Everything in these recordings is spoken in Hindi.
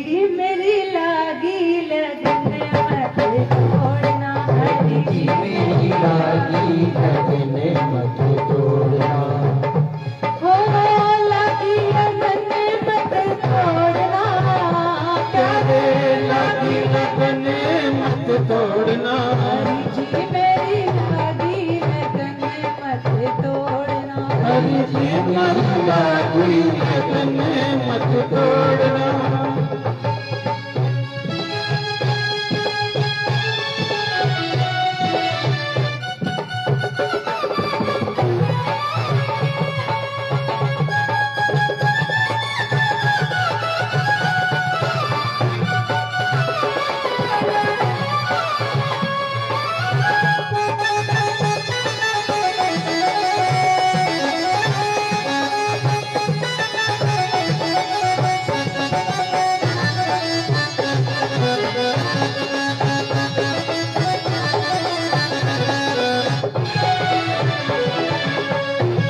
जी मेरी लागी लगन मत तोड़ना, हरि जी मेरी लागी लगन मत तोड़ना। हो लागी लगन मत तोड़ना, प्यारे लागी लगन मत तोड़ना, हरि जी मेरी लागी लगन मत तोड़ना, हरि जी मेरी लागी लगन मत तोड़ना।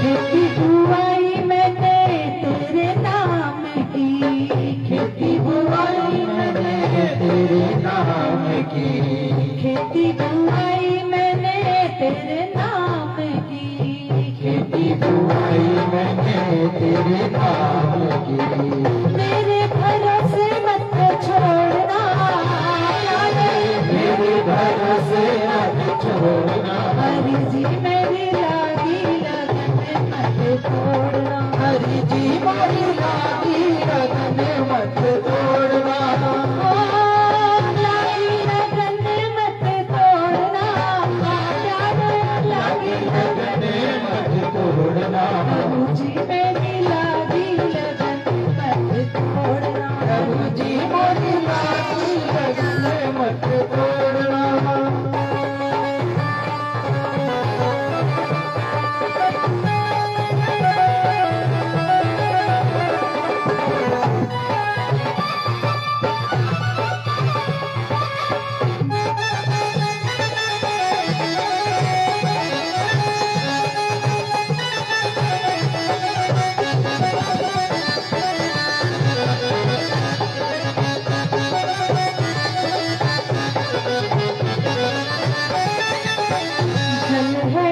खेती बुआई मैंने तेरे नाम की, खेती बुआई मैंने तेरे नाम की, खेती बुआई मैंने तेरे नाम की, खेती बुआई मैंने तेरे नाम की। मेरे भरोसे मत छोड़ना, मेरे भरोसे मत छोड़ना, हरि जी मेरी लागी लगन मत तोड़ना, हरि जी मेरी लागी लगन मत तोड़ना। लागी लगन मत तोड़ना, प्यारे लागी लगन मत तोड़ना, प्रभु जी मेरी लागी लगन मत तोड़ना, प्रभु जी मेरी लागी लगन मत तोड़ना।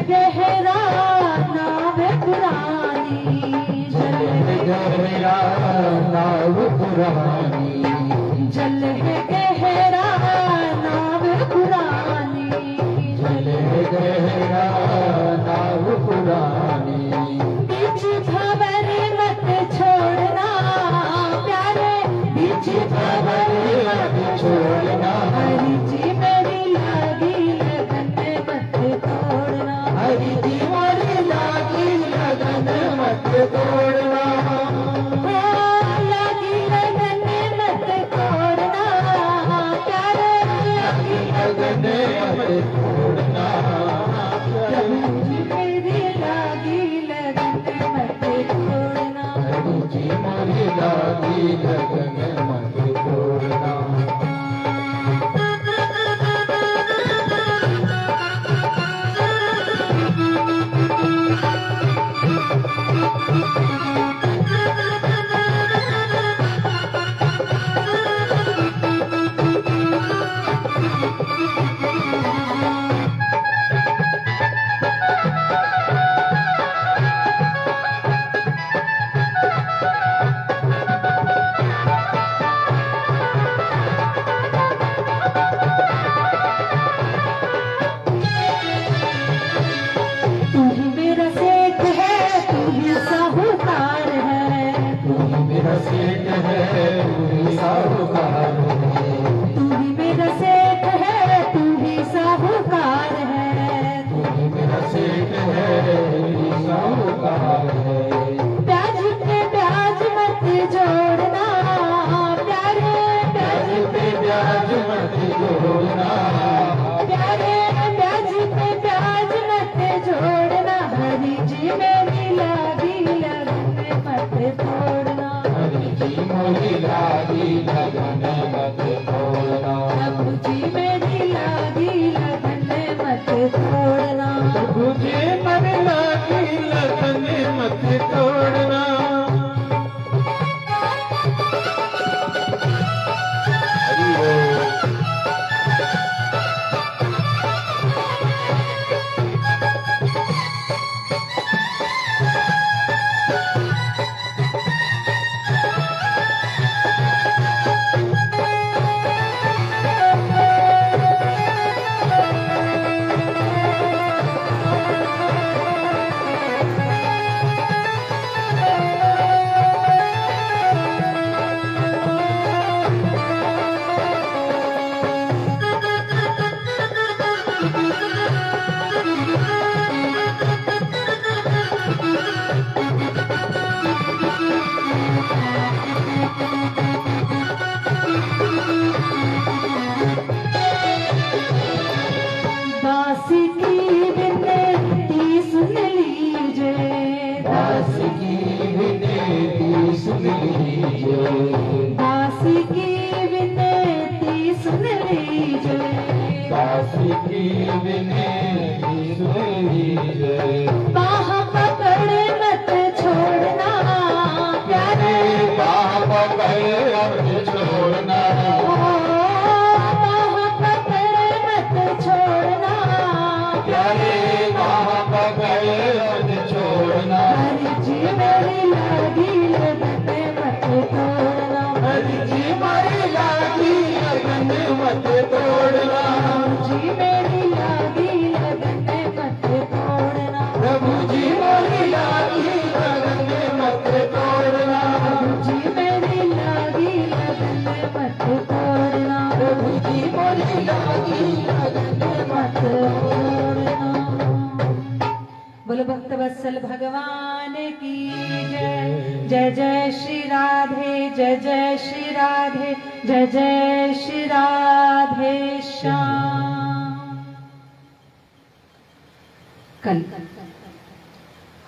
गहरा नाव पुरानी, जल है गहरा नाव पुरानी, जल है गहरा नाव पुरानी, जल है गहरा नाव पुरानी। बीच भंवर मत छोड़ना, प्यारे बीच भंवर मत छोड़ना, हरि जी मेरी लागी लगन मत तोड़ना, हरि जी मेरी लागी लगन मत तोड़ना। लागी लगन मत तोड़ना, प्यारे लागी लगन मत तोड़ना, प्रभु जी मेरी लागी लगन मत तोड़ना, प्रभु जी मेरी लागी लगन मत तोड़ना। तू ही मेरा सेठ है, तू ही साहूकार है, तू ही मेरा सेठ है, तू ही साहूकार है, तू ही मेरा सेठ है, तू ही साहूकार है, तू ही मेरा सेठ है, तू ही साहूकार है। ब्याज पे ब्याज मत जोड़ना, प्यारे ब्याज पे ब्याज मत जोड़ना, प्यारे ब्याज पे ब्याज मत जोड़ना, हरि जी मेरी लागी लगन मत तोड़ना, हरि जी मेरी लागी लगन मत तोड़ना, प्रभु जी मेरी लागी लगन मत तोड़ना, प्रभु जी मेरी लागी लगन मत तोड़ना। लीजिए, दासी की विनती सुन लीजिए, दासी की विनती सुन लीजिए, बाह पकड़ मत छोड़ना प्यारे, बाह पकड़ मत छोड़ना, बाह पकड़ मत छोड़ना प्यारे बाह पकड़ मत छोड़ना, जी मेरी लागी लगन मत तोड़ना, जी मेरी लागी लगन मत तोड़ना, जी मेरी लागी लगन मत तोड़ना, प्रभु जी मेरी लागी लगन मत तोड़ना, जी मेरी लागी लगन मत तोड़ना, प्रभु जी मेरी लागी लगन मत तोड़ना। बोलो भक्त वत्सल भगवान की जय, जय जय श्री राधे, जय जय श्री राधे, जय जय श्री राधे श्याम। कल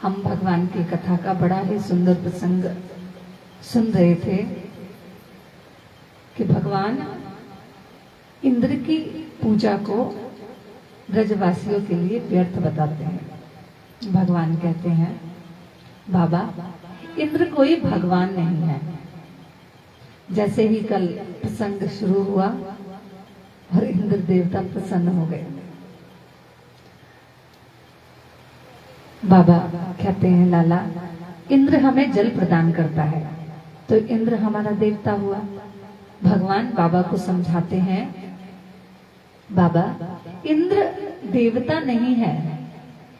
हम भगवान की कथा का बड़ा ही सुंदर प्रसंग सुन रहे थे कि भगवान इंद्र की पूजा को ब्रजवासियों के लिए व्यर्थ बताते हैं। भगवान कहते हैं बाबा इंद्र कोई भगवान नहीं है। जैसे ही कल प्रसंग शुरू हुआ और इंद्र देवता प्रसन्न हो गए। बाबा कहते हैं लाला इंद्र हमें जल प्रदान करता है तो इंद्र हमारा देवता हुआ। भगवान बाबा को समझाते हैं बाबा इंद्र देवता नहीं है,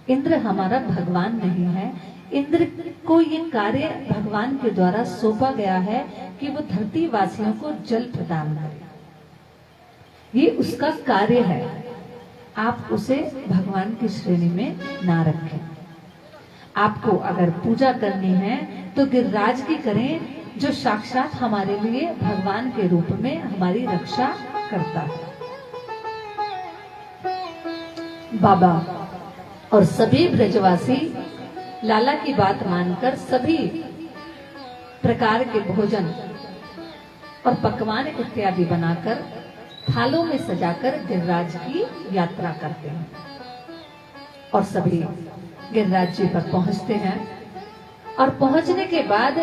इंद्र हमारा भगवान नहीं है। इंद्र को ये कार्य भगवान के द्वारा सौंपा गया है कि वो धरती वासियों को जल प्रदान करे। ये उसका कार्य है, आप उसे भगवान की श्रेणी में ना रखें। आपको अगर पूजा करनी है तो गिरिराज की करें जो साक्षात हमारे लिए भगवान के रूप में हमारी रक्षा करता है। बाबा और सभी ब्रजवासी लाला की बात मानकर सभी प्रकार के भोजन और पकवान इत्यादि बनाकर थालों में सजाकर गिरिराज की यात्रा करते हैं और सभी गिरिराज जी पर पहुंचते हैं। और पहुंचने के बाद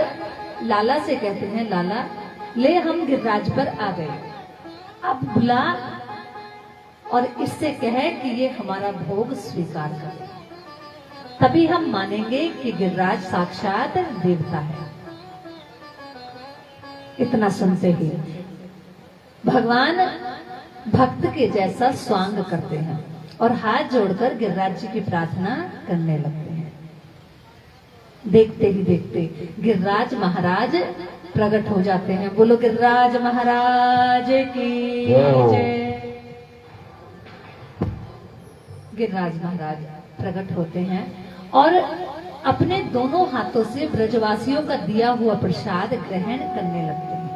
लाला से कहते हैं लाला ले हम गिरिराज पर आ गए, अब बुला और इससे कहे कि ये हमारा भोग स्वीकार करे, तभी हम मानेंगे कि गिरिराज साक्षात देवता है। इतना सुनते ही भगवान भक्त के जैसा स्वांग करते हैं और हाथ जोड़कर गिरिराज जी की प्रार्थना करने लगते हैं। देखते ही देखते गिरिराज महाराज प्रकट हो जाते हैं। बोलो गिरिराज महाराज की जय। गिरिराज महाराज प्रकट होते हैं और अपने दोनों हाथों से ब्रजवासियों का दिया हुआ प्रसाद ग्रहण करने लगते हैं।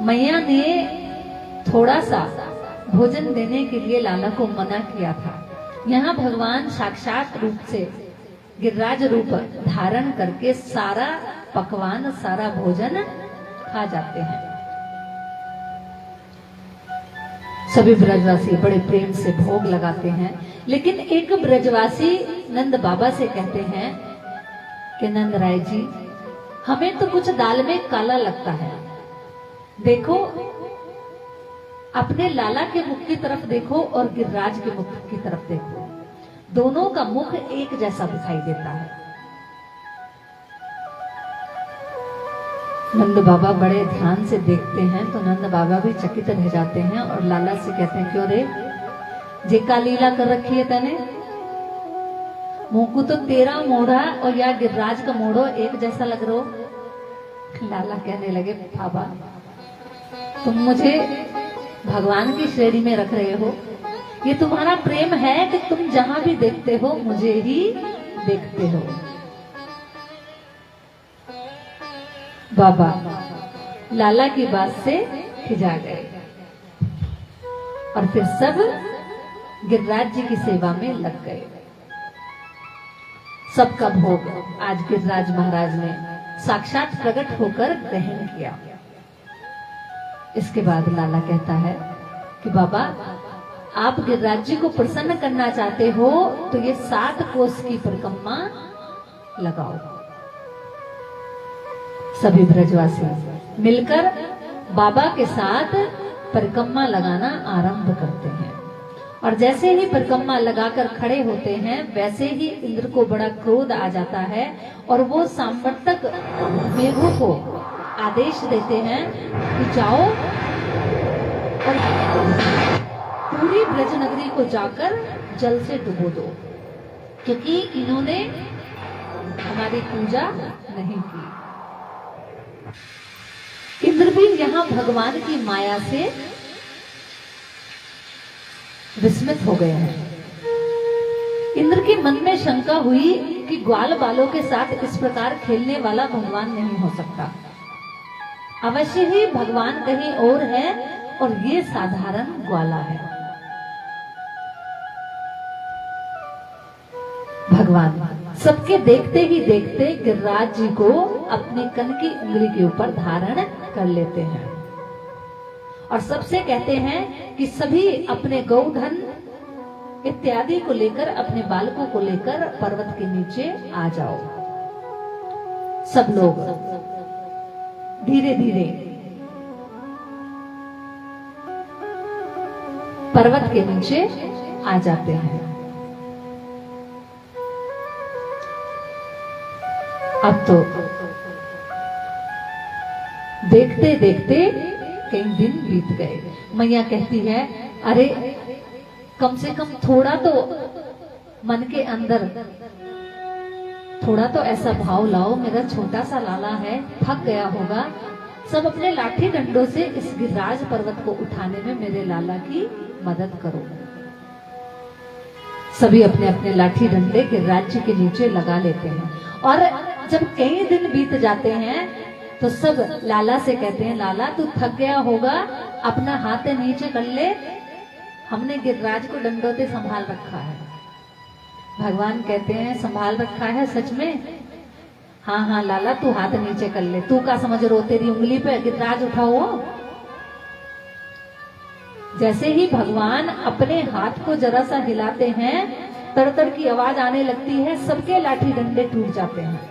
मैया ने थोड़ा सा भोजन देने के लिए लाला को मना किया था। यहाँ भगवान साक्षात रूप से गिरिराज रूप धारण करके सारा पकवान सारा भोजन खा जाते हैं। सभी ब्रजवासी बड़े प्रेम से भोग लगाते हैं, लेकिन एक ब्रजवासी नंद बाबा से कहते हैं कि नंद राय जी हमें तो कुछ दाल में काला लगता है, देखो अपने लाला के मुख की तरफ देखो और गिरिराज के मुख की तरफ देखो, दोनों का मुख एक जैसा दिखाई देता है। नंद बाबा बड़े ध्यान से देखते हैं तो नंद बाबा भी चकित रह जाते हैं और लाला से कहते हैं क्यों रे जे का लीला कर रखी है तने, मुंह को तो तेरा मोड़ा और या गिरिराज का मोड़ो एक जैसा लग रहा हो। लाला कहने लगे बाबा तुम मुझे भगवान की श्रेणी में रख रहे हो, ये तुम्हारा प्रेम है कि तुम जहां भी देखते हो मुझे ही देखते हो। बाबा लाला की बात से खिजा गए और फिर सब गिरिराज जी की सेवा में लग गए। सबका भोग आज गिरिराज महाराज ने साक्षात प्रकट होकर ग्रहण किया। इसके बाद लाला कहता है कि बाबा आप गिरिराज जी को प्रसन्न करना चाहते हो तो ये 7 कोस की परिक्रमा लगाओ। सभी ब्रजवासी मिलकर बाबा के साथ परिक्रमा लगाना आरंभ करते हैं और जैसे ही परिक्रमा लगाकर खड़े होते हैं वैसे ही इंद्र को बड़ा क्रोध आ जाता है और वो सांवर्तक मेघों को आदेश देते हैं कि जाओ और पूरी ब्रजनगरी को जाकर जल से डुबो दो, क्योंकि इन्होंने हमारी पूजा नहीं की। इंद्र भी यहाँ भगवान की माया से विस्मित हो गए हैं। इंद्र के मन में शंका हुई कि ग्वाल बालों के साथ इस प्रकार खेलने वाला भगवान नहीं हो सकता। अवश्य ही भगवान कहीं और है और ये साधारण ग्वाला है। भगवान सबके देखते ही देखते गिरिराज जी को अपने कन की उंगली के ऊपर धारण कर लेते हैं और सबसे कहते हैं कि सभी अपने गौधन इत्यादि को लेकर, अपने बालकों को लेकर पर्वत के नीचे आ जाओ। सब लोग धीरे धीरे पर्वत के नीचे आ जाते हैं। अब तो देखते देखते कई दिन बीत गए। मैया कहती है अरे कम से कम थोड़ा तो मन के अंदर थोड़ा तो ऐसा भाव लाओ, मेरा छोटा सा लाला है, थक गया होगा, सब अपने लाठी डंडों से इस गिरिराज पर्वत को उठाने में मेरे लाला की मदद करो। सभी अपने अपने लाठी डंडे गिरिराज जी के नीचे लगा लेते हैं और जब कई दिन बीत जाते हैं तो सब लाला से कहते हैं लाला तू थक गया होगा, अपना हाथ नीचे कर ले, हमने गिरिराज को डंडों से संभाल रखा है। भगवान कहते हैं संभाल रखा है सच में? हाँ हाँ लाला तू हाथ नीचे कर ले, तू क्या समझ रो, तेरी उंगली पे गिरिराज उठा हुआ। जैसे ही भगवान अपने हाथ को जरा सा हिलाते हैं तड़तड़ की आवाज आने लगती है, सबके लाठी डंडे टूट जाते हैं।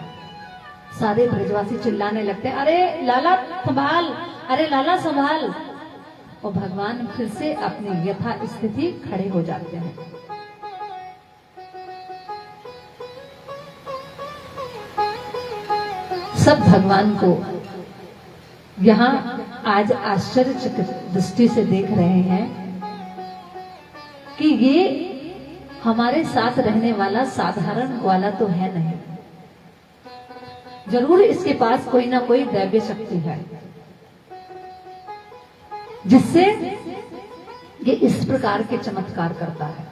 सारे ब्रजवासी चिल्लाने लगते हैं अरे लाला संभाल, अरे लाला संभाल। और भगवान फिर से अपनी यथा स्थिति खड़े हो जाते हैं। सब भगवान को यहाँ आज आश्चर्यचकित दृष्टि से देख रहे हैं कि ये हमारे साथ रहने वाला साधारण ग्वाला तो है नहीं, जरूर इसके पास कोई ना कोई दैव्य शक्ति है जिससे ये इस प्रकार के चमत्कार करता है।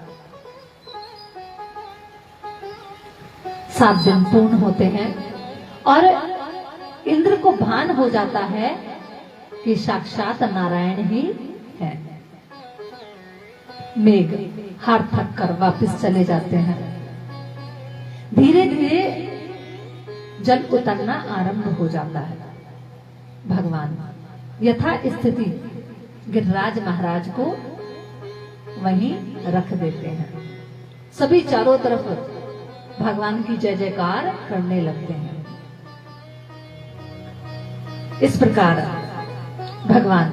7 दिन पूर्ण होते हैं और इंद्र को भान हो जाता है कि साक्षात नारायण ही है। मेघ हार थक कर वापस चले जाते हैं। धीरे धीरे जल उतरना आरंभ हो जाता है। भगवान यथा स्थिति गिरिराज महाराज को वहीं रख देते हैं। सभी चारों तरफ भगवान की जय जयकार करने लगते हैं। इस प्रकार भगवान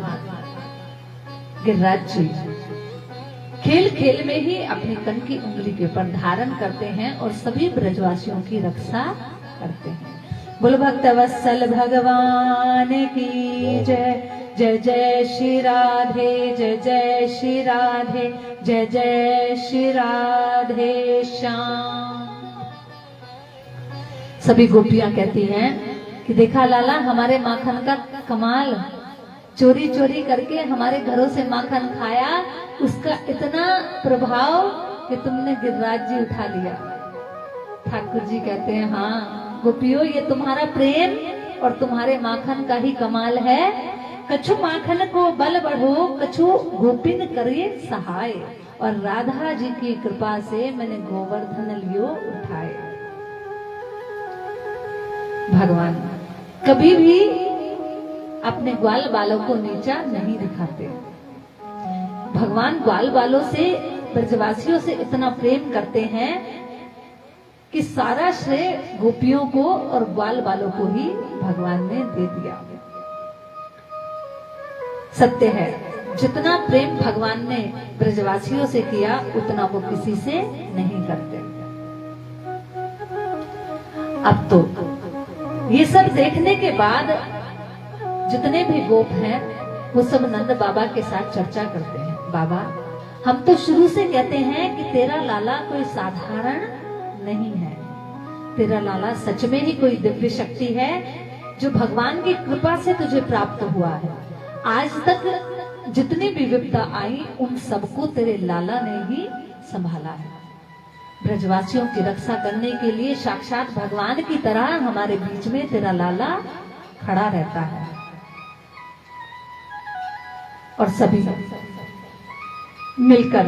गिरिराज जी खेल खेल में ही अपनी कन की उंगली के ऊपर धारण करते हैं और सभी ब्रजवासियों की रक्षा करते हैं। बोल भक्त वत्सल भगवान की जय, जय जय श्री राधे, जय जय श्री राधे, जय जय श्री राधे श्याम। सभी गोपियां कहती हैं कि देखा लाला हमारे माखन का कमाल, चोरी चोरी करके हमारे घरों से माखन खाया, उसका इतना प्रभाव कि तुमने गिरिराज जी उठा लिया। ठाकुर जी कहते हैं हाँ गोपियों ये तुम्हारा प्रेम और तुम्हारे माखन का ही कमाल है। कछु माखन को बल बढ़ो, कछु गोपिन करिए सहाय, और राधा जी की कृपा से मैंने गोवर्धन लियो उठाए। भगवान कभी भी अपने ग्वाल बालों को नीचा नहीं दिखाते। भगवान ग्वाल बालों से, ब्रजवासियों से इतना प्रेम करते हैं कि सारा श्रेय गोपियों को और ग्वाल बालों को ही भगवान ने दे दिया। सत्य है, जितना प्रेम भगवान ने ब्रजवासियों से किया उतना वो किसी से नहीं करते। अब तो ये सब देखने के बाद जितने भी गोप हैं वो सब नंद बाबा के साथ चर्चा करते हैं। बाबा, हम तो शुरू से कहते हैं कि तेरा लाला कोई साधारण नहीं है, तेरा लाला सच में ही कोई दिव्य शक्ति है जो भगवान की कृपा से तुझे प्राप्त हुआ है। आज तक जितनी भी विपदा आई उन सबको तेरे लाला ने ही संभाला है। ब्रजवासियों की रक्षा करने के लिए साक्षात भगवान की तरह हमारे बीच में तेरा लाला खड़ा रहता है। और सभी मिलकर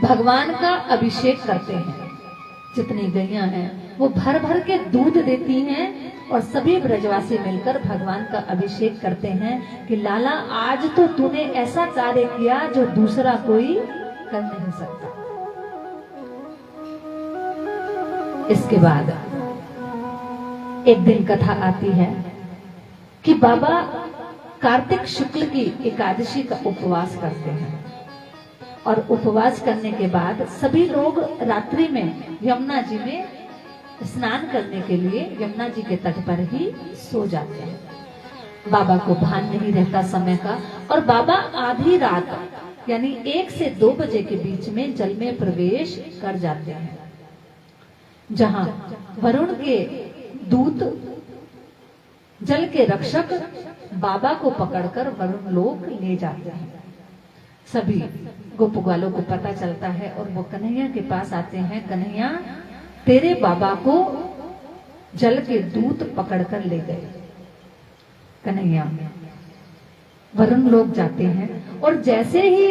भगवान का अभिषेक करते हैं। जितनी गैया हैं वो भर भर के दूध देती हैं और सभी ब्रजवासी मिलकर भगवान का अभिषेक करते हैं कि लाला आज तो तूने ऐसा कार्य किया जो दूसरा कोई कर नहीं सकता। इसके बाद एक दिन कथा आती है कि बाबा कार्तिक शुक्ल की एकादशी का उपवास करते हैं और उपवास करने के बाद सभी लोग रात्रि में यमुना जी में स्नान करने के लिए यमुना जी के तट पर ही सो जाते हैं। बाबा को भान नहीं रहता समय का और बाबा आधी रात यानी 1 से 2 बजे के बीच में जल में प्रवेश कर जाते हैं, जहां वरुण के दूत जल के रक्षक बाबा को पकड़कर वरुण लोक ले जाते हैं। सभी गोप ग्वालों को पता चलता है और वो कन्हैया के पास आते हैं। कन्हैया, तेरे बाबा को जल के दूत पकड़कर ले गए। कन्हैया वरुण लोक जाते हैं और जैसे ही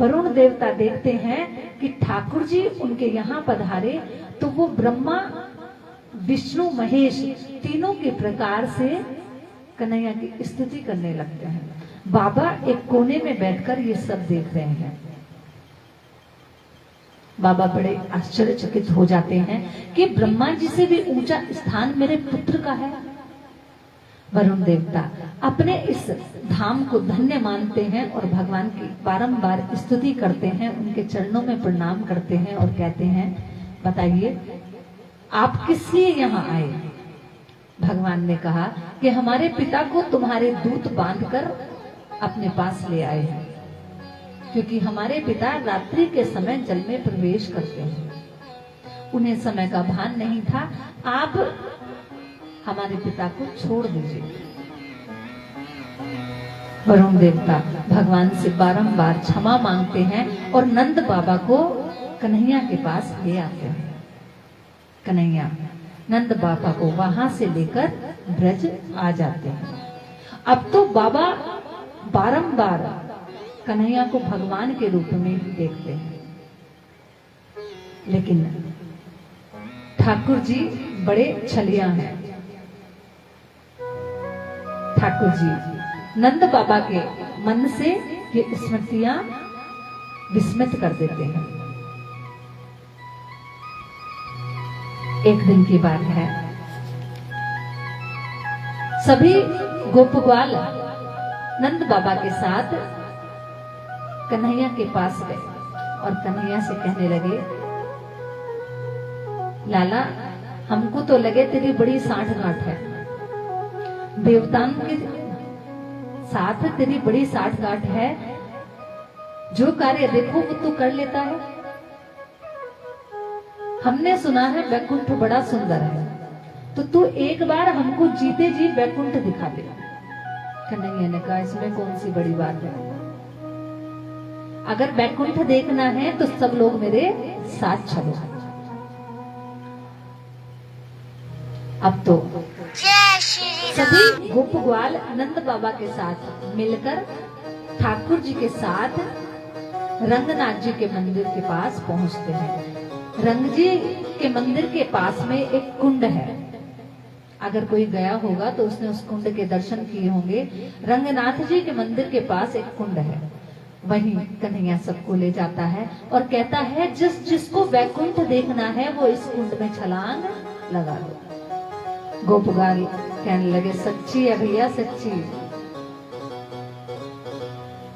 वरुण देवता देखते हैं कि ठाकुर जी उनके यहाँ पधारे तो वो ब्रह्मा विष्णु महेश तीनों के प्रकार से कन्हैया की स्तुति करने लगते हैं। बाबा एक कोने में बैठकर ये सब देख रहे हैं। बाबा बड़े आश्चर्यचकित हो जाते हैं कि ब्रह्मा जी से भी ऊंचा स्थान मेरे पुत्र का है। वरुण देवता अपने इस धाम को धन्य मानते हैं और भगवान की बारंबार स्तुति करते हैं, उनके चरणों में प्रणाम करते हैं और कहते हैं, बताइए आप किस लिए यहाँ आए? भगवान ने कहा कि हमारे पिता को तुम्हारे दूत बांधकर अपने पास ले आए हैं, क्योंकि हमारे पिता रात्रि के समय जल में प्रवेश करते हैं। उन्हें समय का भान नहीं था, आप हमारे पिता को छोड़ दीजिए। वरुण देवता भगवान से बारंबार क्षमा मांगते हैं और नंद बाबा को कन्हैया के पास ले आते हैं। कन्हैया नंद बाबा को वहां से लेकर ब्रज आ जाते हैं। अब तो बाबा बारंबार कन्हैया को भगवान के रूप में ही देखते हैं, लेकिन ठाकुर जी बड़े छलिया हैं। ठाकुर जी नंद बाबा के मन से ये स्मृतियां विस्मृत कर देते हैं। एक दिन की बात है, सभी गोपग्वाल नंद बाबा के साथ कन्हैया के पास गए और कन्हैया से कहने लगे, लाला हमको तो लगे तेरी बड़ी सांठ-गांठ है, देवताओं के साथ तेरी बड़ी सांठ-गांठ है, जो कार्य देखो वो तू कर लेता है। हमने सुना है वैकुंठ बड़ा सुंदर है, तो तू एक बार हमको जीते जी वैकुंठ दिखा दे। कन्हैया ने कहा, इसमें कौन सी बड़ी बात है, अगर वैकुंठ देखना है तो सब लोग मेरे साथ चलो। अब तो सभी गोपग्वाल नंद बाबा के साथ मिलकर ठाकुर जी के साथ रंगनाथ जी के मंदिर के पास पहुंचते हैं। रंग जी के मंदिर के पास में एक कुंड है अगर कोई गया होगा तो उसने उस कुंड के दर्शन किए होंगे। रंगनाथ जी के मंदिर के पास एक कुंड है, वहीं कन्हैया सबको ले जाता है और कहता है जिसको वैकुंठ देखना है वो इस कुंड में छलांग लगा दो। गोपगाल कहने लगे सच्ची है भैया सच्ची।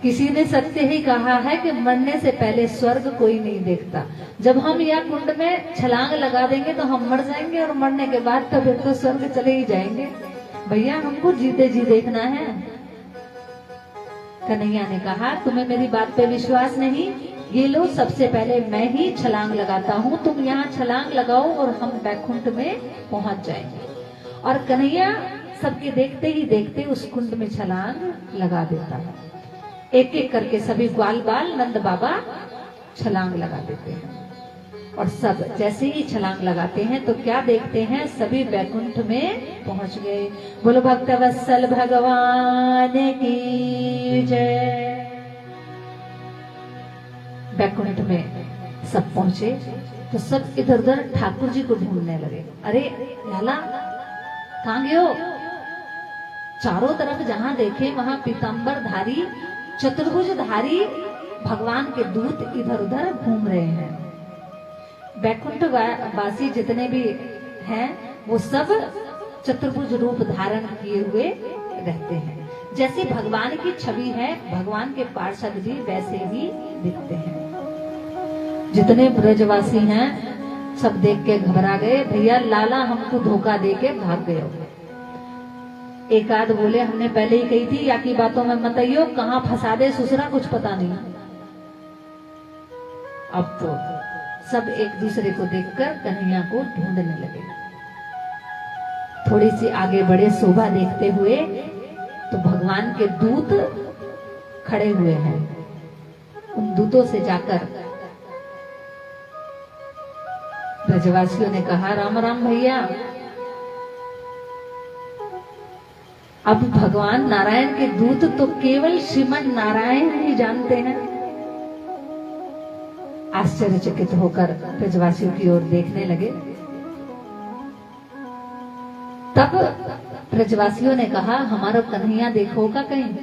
किसी ने सत्य ही कहा है कि मरने से पहले स्वर्ग कोई नहीं देखता। जब हम यह कुंड में छलांग लगा देंगे तो हम मर जाएंगे और मरने के बाद तो फिर तो स्वर्ग चले ही जाएंगे। भैया हमको जीते जी देखना है। कन्हैया ने कहा तुम्हें मेरी बात पे विश्वास नहीं, ये लो सबसे पहले मैं ही छलांग लगाता हूँ, तुम यहाँ छलांग लगाओ और हम बैकुंठ में पहुंच जाएंगे। और कन्हैया सबके देखते ही देखते उस कुंड में छलांग लगा देता है। एक एक करके सभी ग्वाल बाल नंद बाबा छलांग लगा देते हैं और सब जैसे ही छलांग लगाते हैं तो क्या देखते हैं, सभी बैकुंठ में पहुंच गए। बोलो भक्तवत्सल भगवान की जय। बैकुंठ में सब पहुंचे तो सब इधर उधर ठाकुर जी को ढूंढने लगे। अरे लाला कहां गए हो? चारों तरफ जहां देखे वहां पीतांबर धारी चतुर्भुजधारी भगवान के दूत इधर उधर घूम रहे हैं। बैकुंठ वासी जितने भी हैं वो सब चतुर्भुज रूप धारण किए हुए रहते हैं। जैसे भगवान की छवि है भगवान के पार्षद भी वैसे ही दिखते हैं। जितने ब्रजवासी हैं सब देख के घबरा गए, भैया लाला हमको धोखा दे के भाग गए हो। एक आध बोले हमने पहले ही कही थी या की बातों में मत आइयो, कहां फंसा दे ससुरा कुछ पता नहीं। अब तो सब एक दूसरे को देखकर कन्हैया को ढूंढने लगे। थोड़ी सी आगे बढ़े शोभा देखते हुए तो भगवान के दूत खड़े हुए हैं। उन दूतों से जाकर ब्रजवासियों ने कहा राम राम भैया, अब भगवान नारायण के दूत तो केवल श्रीमन नारायण ही जानते हैं। आश्चर्यचकित होकर ब्रजवासियों की ओर देखने लगे। तब ब्रजवासियों ने कहा हमारा कन्हैया देखोगा कहीं?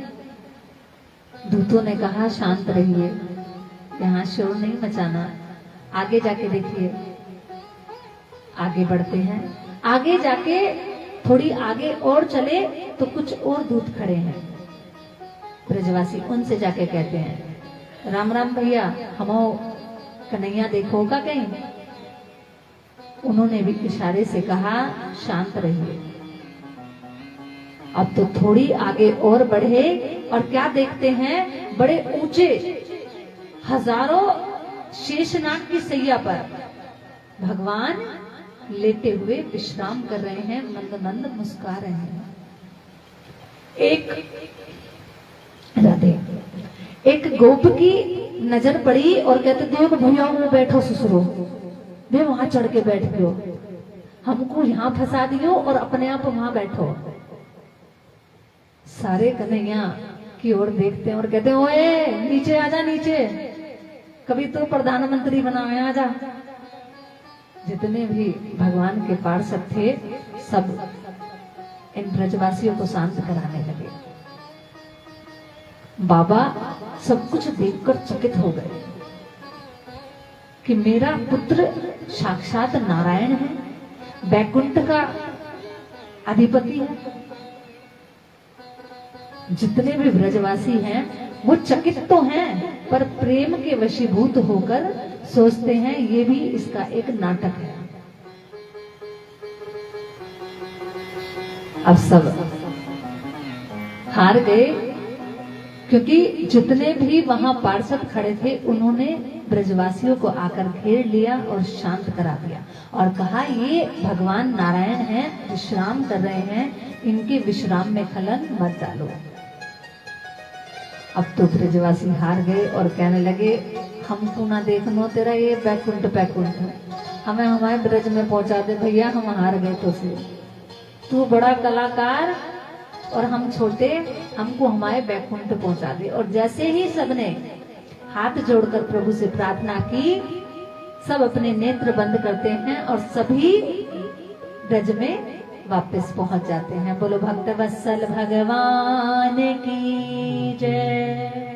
दूतों ने कहा शांत रहिए, यहाँ शोर नहीं मचाना, आगे जाके देखिए। आगे बढ़ते हैं, आगे जाके थोड़ी आगे और चले तो कुछ और दूत खड़े हैं। ब्रजवासी उनसे जाके कहते हैं राम राम भैया, हमो कन्हैया देखोगा कहीं? उन्होंने भी इशारे से कहा शांत रहिए। अब तो थोड़ी आगे और बढ़े और क्या देखते हैं, बड़े ऊंचे हजारों शेषनाग की सैया पर भगवान लेटे हुए विश्राम कर रहे हैं, मंद मंद मुस्कुरा रहे हैं। एक गोप की नजर पड़ी और कहते देख भैया वो बैठो ससुरो, वे वहां चढ़ के बैठ गयो, हमको यहाँ फंसा दियो और अपने आप वहां बैठो। सारे कन्हैया की ओर देखते हैं और कहते हैं ओए नीचे आजा, नीचे कभी तो प्रधानमंत्री बना है, आजा। जितने भी भगवान के पार्षद थे सब इन ब्रजवासियों को शांत कराने लगे। बाबा सब कुछ देखकर चकित हो गए कि मेरा पुत्र साक्षात नारायण है, बैकुंठ का अधिपति है। जितने भी ब्रजवासी हैं वो चकित तो हैं पर प्रेम के वशीभूत होकर सोचते हैं ये भी इसका एक नाटक है। अब सब हार गए क्योंकि जितने भी वहां पार्षद खड़े थे उन्होंने ब्रजवासियों को आकर घेर लिया और शांत करा दिया और कहा ये भगवान नारायण हैं, विश्राम कर रहे हैं, इनके विश्राम में खलन मत डालो। अब तो ब्रजवासी हार गए और कहने लगे हमको ना देखनो तेरा ये बैकुंठ बैकुंठ, हमें हमारे ब्रज में पहुंचा दे भैया, हम हार गए तो से। तू बड़ा कलाकार और हम छोटे, हमको हमारे बैकुंठ पहुंचा दे। और जैसे ही सबने हाथ जोड़कर प्रभु से प्रार्थना की, सब अपने नेत्र बंद करते हैं और सभी ब्रज में वापस पहुंच जाते हैं। बोलो भक्त वत्सल भगवान की जय।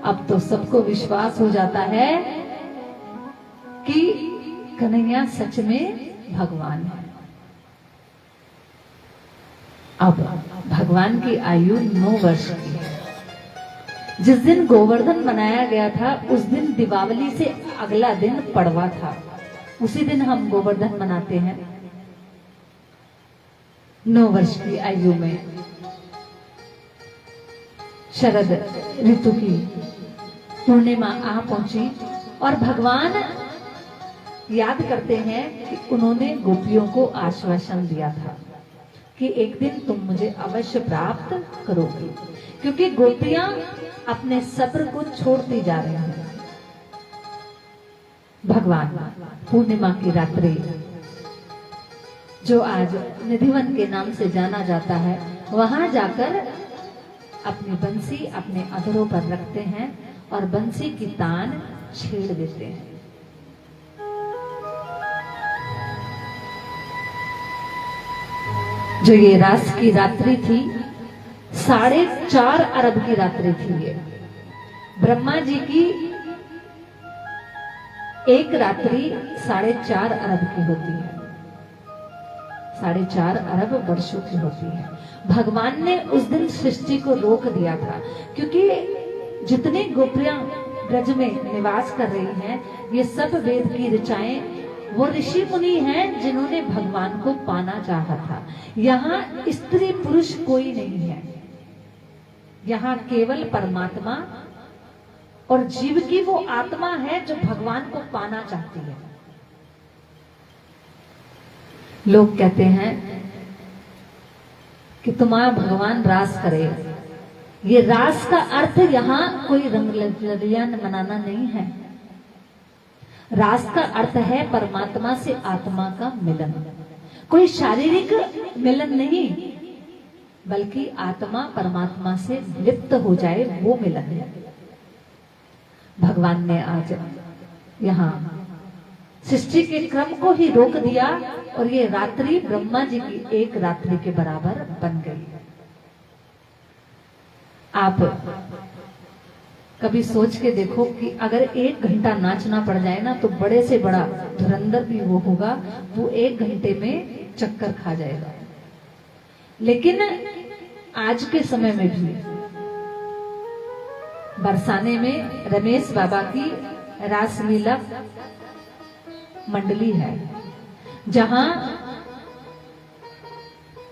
अब तो सबको विश्वास हो जाता है कि कन्हैया सच में भगवान है। अब भगवान की आयु 9 वर्ष की है। जिस दिन गोवर्धन बनाया गया था उस दिन दीपावली से अगला दिन पड़वा था। उसी दिन हम गोवर्धन मनाते हैं। 9 वर्ष की आयु में शरद ऋतु की पूर्णिमा आ पहुंची और भगवान याद करते हैं कि उन्होंने गोपियों को आश्वासन दिया था कि एक दिन तुम मुझे अवश्य प्राप्त करोगे, क्योंकि गोपियां अपने सब्र को छोड़ती जा रही हैं। भगवान पूर्णिमा की रात्रि, जो आज निधिवन के नाम से जाना जाता है, वहां जाकर अपनी बंसी अपने अधरों पर रखते हैं और बंसी की तान छेड़ देते हैं। जो ये रास की रात्रि थी, 4.5 अरब की रात्रि थी ये। ब्रह्मा जी की एक रात्रि 4.5 अरब की होती है, 4.5 अरब वर्षों की होती है। भगवान ने उस दिन सृष्टि को रोक दिया था, क्योंकि जितनी गोपियां ब्रज में निवास कर रही हैं, ये सब वेद की ऋचाएं, वो ऋषि मुनि हैं जिन्होंने भगवान को पाना चाहा था। यहाँ स्त्री पुरुष कोई नहीं है, यहाँ केवल परमात्मा और जीव की वो आत्मा है जो भगवान को पाना चाहती है। लोग कहते हैं कि तुम्हारा भगवान रास करे। ये रास का अर्थ यहाँ कोई रंगलियां मनाना नहीं है। रास का अर्थ है परमात्मा से आत्मा का मिलन। कोई शारीरिक मिलन नहीं, बल्कि आत्मा परमात्मा से लिप्त हो जाए, वो मिलन है। भगवान ने आज यहाँ सृष्टि के क्रम को ही रोक दिया और ये रात्रि ब्रह्मा जी की एक रात्रि के बराबर बन गई। आप कभी सोच के देखो कि अगर 1 घंटा नाचना पड़ जाए ना, तो बड़े से बड़ा धुरंधर भी वो होगा, वो 1 घंटे में चक्कर खा जाएगा। लेकिन आज के समय में भी बरसाने में रमेश बाबा की रासलीला मंडली है, जहां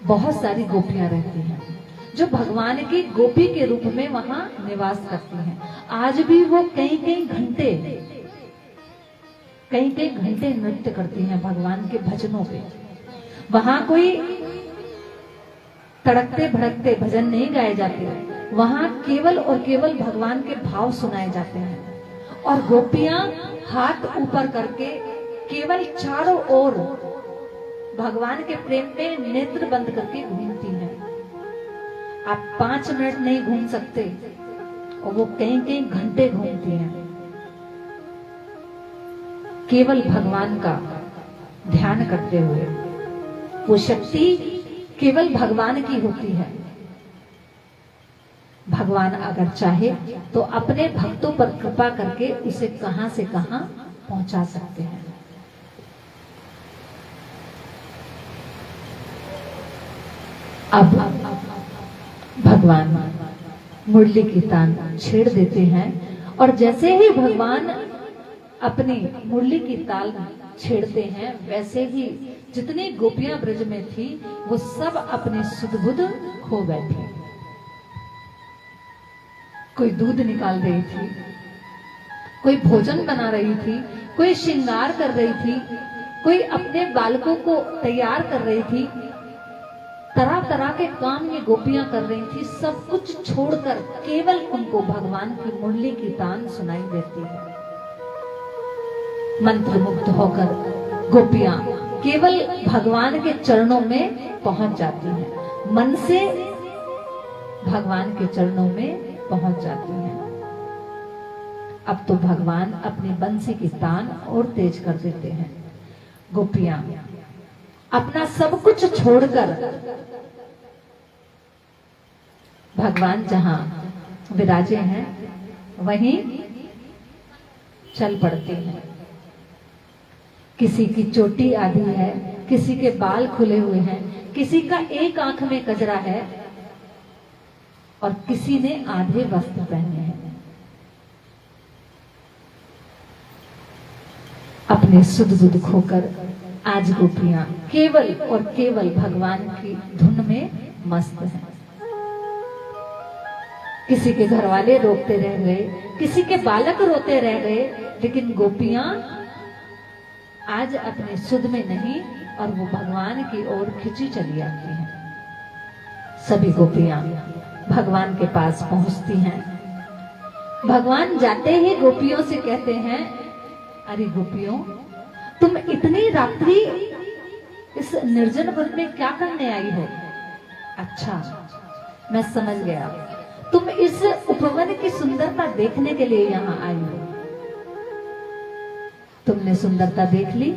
बहुत सारी गोपियां रहती हैं, जो भगवान की गोपी के रूप में वहां निवास करती हैं। आज भी वो कई कई घंटे नृत्य करती हैं भगवान के भजनों पे। वहां कोई तड़कते भड़कते भजन नहीं गाए जाते, वहां केवल और केवल भगवान के भाव सुनाए जाते हैं। और गोपियां हाथ ऊपर करके केवल चारों ओर भगवान के प्रेम पे नेत्र बंद करके घूमती हैं। आप 5 मिनट नहीं घूम सकते और वो कई घंटे घूमती हैं, केवल भगवान का ध्यान करते हुए। वो शक्ति केवल भगवान की होती है। भगवान अगर चाहे तो अपने भक्तों पर कृपा करके उसे कहां से कहां पहुंचा सकते हैं। अब भगवान मुरली की तान छेड़ देते हैं और जैसे ही भगवान अपनी मुरली की ताल छेड़ते हैं, वैसे ही जितनी गोपियां ब्रज में थी वो सब अपने सुध-बुध खो बैठी। कोई दूध निकाल रही थी, कोई भोजन बना रही थी, कोई श्रृंगार कर रही थी, कोई अपने बालकों को तैयार कर रही थी। तरह तरह के काम ये गोपियां कर रही थी। सब कुछ छोड़कर केवल उनको भगवान की मुरली की तान सुनाई देती है। मंत्र मुग्ध होकर गोपियां केवल भगवान के चरणों में पहुंच जाती हैं, मन से भगवान के चरणों में पहुंच जाती हैं। अब तो भगवान अपनी बंसी की तान और तेज कर देते हैं। गोपियां अपना सब कुछ छोड़कर भगवान जहां विराजे हैं वहीं चल पड़ती हैं। किसी की चोटी आधी है, किसी के बाल खुले हुए हैं, किसी का एक आंख में कजरा है और किसी ने आधे वस्त्र पहने हैं। अपने सुध बुध खोकर आज गोपियां केवल और केवल भगवान की धुन में मस्त हैं। किसी के घर वाले रोकते रह गए, किसी के बालक रोते रह गए, लेकिन गोपियां आज अपने सुध में नहीं और वो भगवान की ओर खिंची चली आती हैं। सभी गोपियां भगवान के पास पहुंचती हैं। भगवान जाते ही गोपियों से कहते हैं, अरे गोपियों, तुम इतनी रात्रि इस निर्जन वन में क्या करने आई हो? अच्छा, मैं समझ गया, तुम इस उपवन की सुंदरता देखने के लिए यहां आई हो। तुमने सुंदरता देख ली,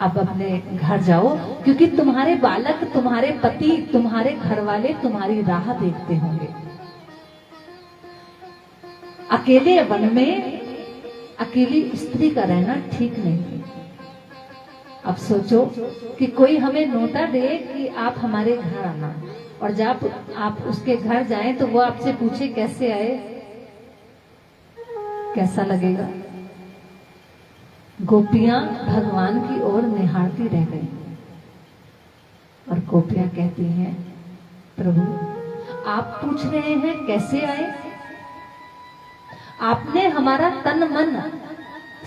अब अपने घर जाओ, क्योंकि तुम्हारे बालक, तुम्हारे पति, तुम्हारे घर वाले तुम्हारी राह देखते होंगे। अकेले वन में अकेली स्त्री का रहना ठीक नहीं। अब सोचो कि कोई हमें नोटा दे कि आप हमारे घर आना, और जब आप उसके घर जाएं तो वो आपसे पूछे कैसे आए, कैसा लगेगा? गोपियां भगवान की ओर निहारती रह गई और गोपियां कहती हैं, प्रभु आप पूछ रहे हैं कैसे आए? आपने हमारा तन मन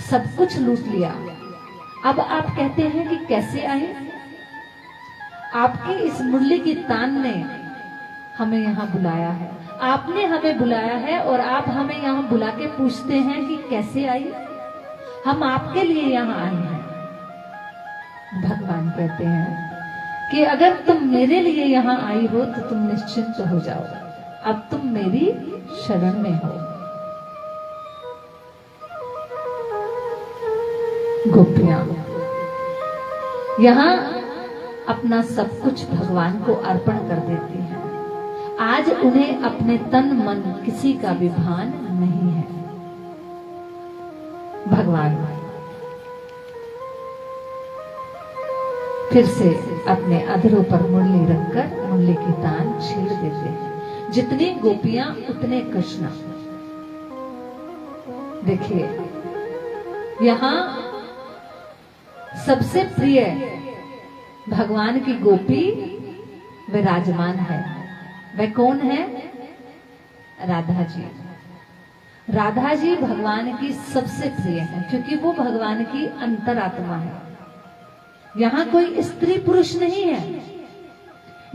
सब कुछ लूट लिया, अब आप कहते हैं कि कैसे आए? आपकी इस मुरली की तान ने हमें यहाँ बुलाया है, आपने हमें बुलाया है और आप हमें यहाँ बुला के पूछते हैं कि कैसे आई? हम आपके लिए यहाँ आए हैं। भगवान कहते हैं कि अगर तुम मेरे लिए यहाँ आई हो तो तुम निश्चिंत हो जाओ, अब तुम मेरी शरण में हो। गोपियां यहाँ अपना सब कुछ भगवान को अर्पण कर देती हैं। आज उन्हें अपने तन मन किसी का भी भान नहीं है। भगवान फिर से अपने अधरों पर मुरली रखकर मुरली की तान छेड़ देते हैं। जितनी गोपियां उतने कृष्ण। देखिए, यहां सबसे प्रिय भगवान की गोपी विराजमान है। वह कौन है? राधा जी। राधा जी भगवान की सबसे प्रिय है, क्योंकि वो भगवान की अंतरात्मा है। यहाँ कोई स्त्री पुरुष नहीं है,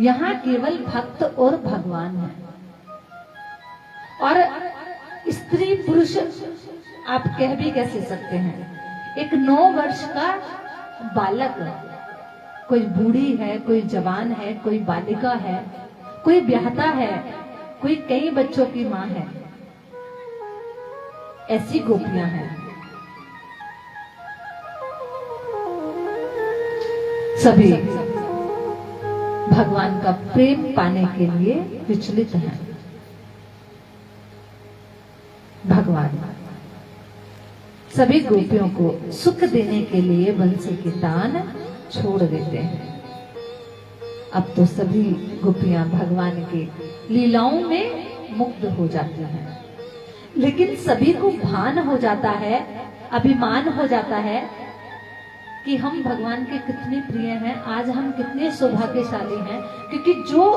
यहाँ केवल भक्त और भगवान है। और स्त्री पुरुष आप कह भी कैसे सकते हैं? एक 9 वर्ष का बालक, कोई बूढ़ी है, कोई जवान है, कोई बालिका है, कोई ब्याहता है, कोई कई बच्चों की मां है, ऐसी गोपियां हैं। सभी भगवान का प्रेम पाने के लिए विचलित हैं। भगवान सभी गोपियों को सुख देने के लिए बंसी की तान छोड़ देते हैं। अब तो सभी गोपियां भगवान की लीलाओं में मुग्ध हो जाती हैं, लेकिन सभी को भान हो जाता है, अभिमान हो जाता है कि हम भगवान के कितने प्रिय हैं, आज हम कितने सौभाग्यशाली हैं, क्योंकि जो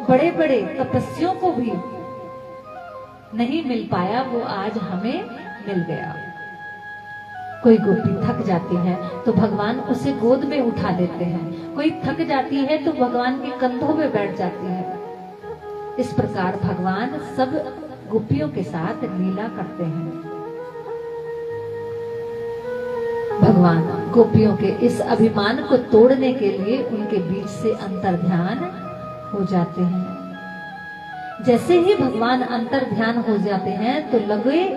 बड़े बड़े तपस्वियों को भी नहीं मिल पाया वो आज हमें मिल गया। कोई गोपी थक जाती है तो भगवान उसे गोद में उठा लेते हैं, कोई थक जाती है तो भगवान के कंधों में बैठ जाती है। इस प्रकार भगवान सब गोपियों के साथ लीला करते हैं। भगवान गोपियों के इस अभिमान को तोड़ने के लिए उनके बीच से अंतर्ध्यान हो जाते हैं। जैसे ही भगवान अंतर्ध्यान हो जाते हैं तो लगे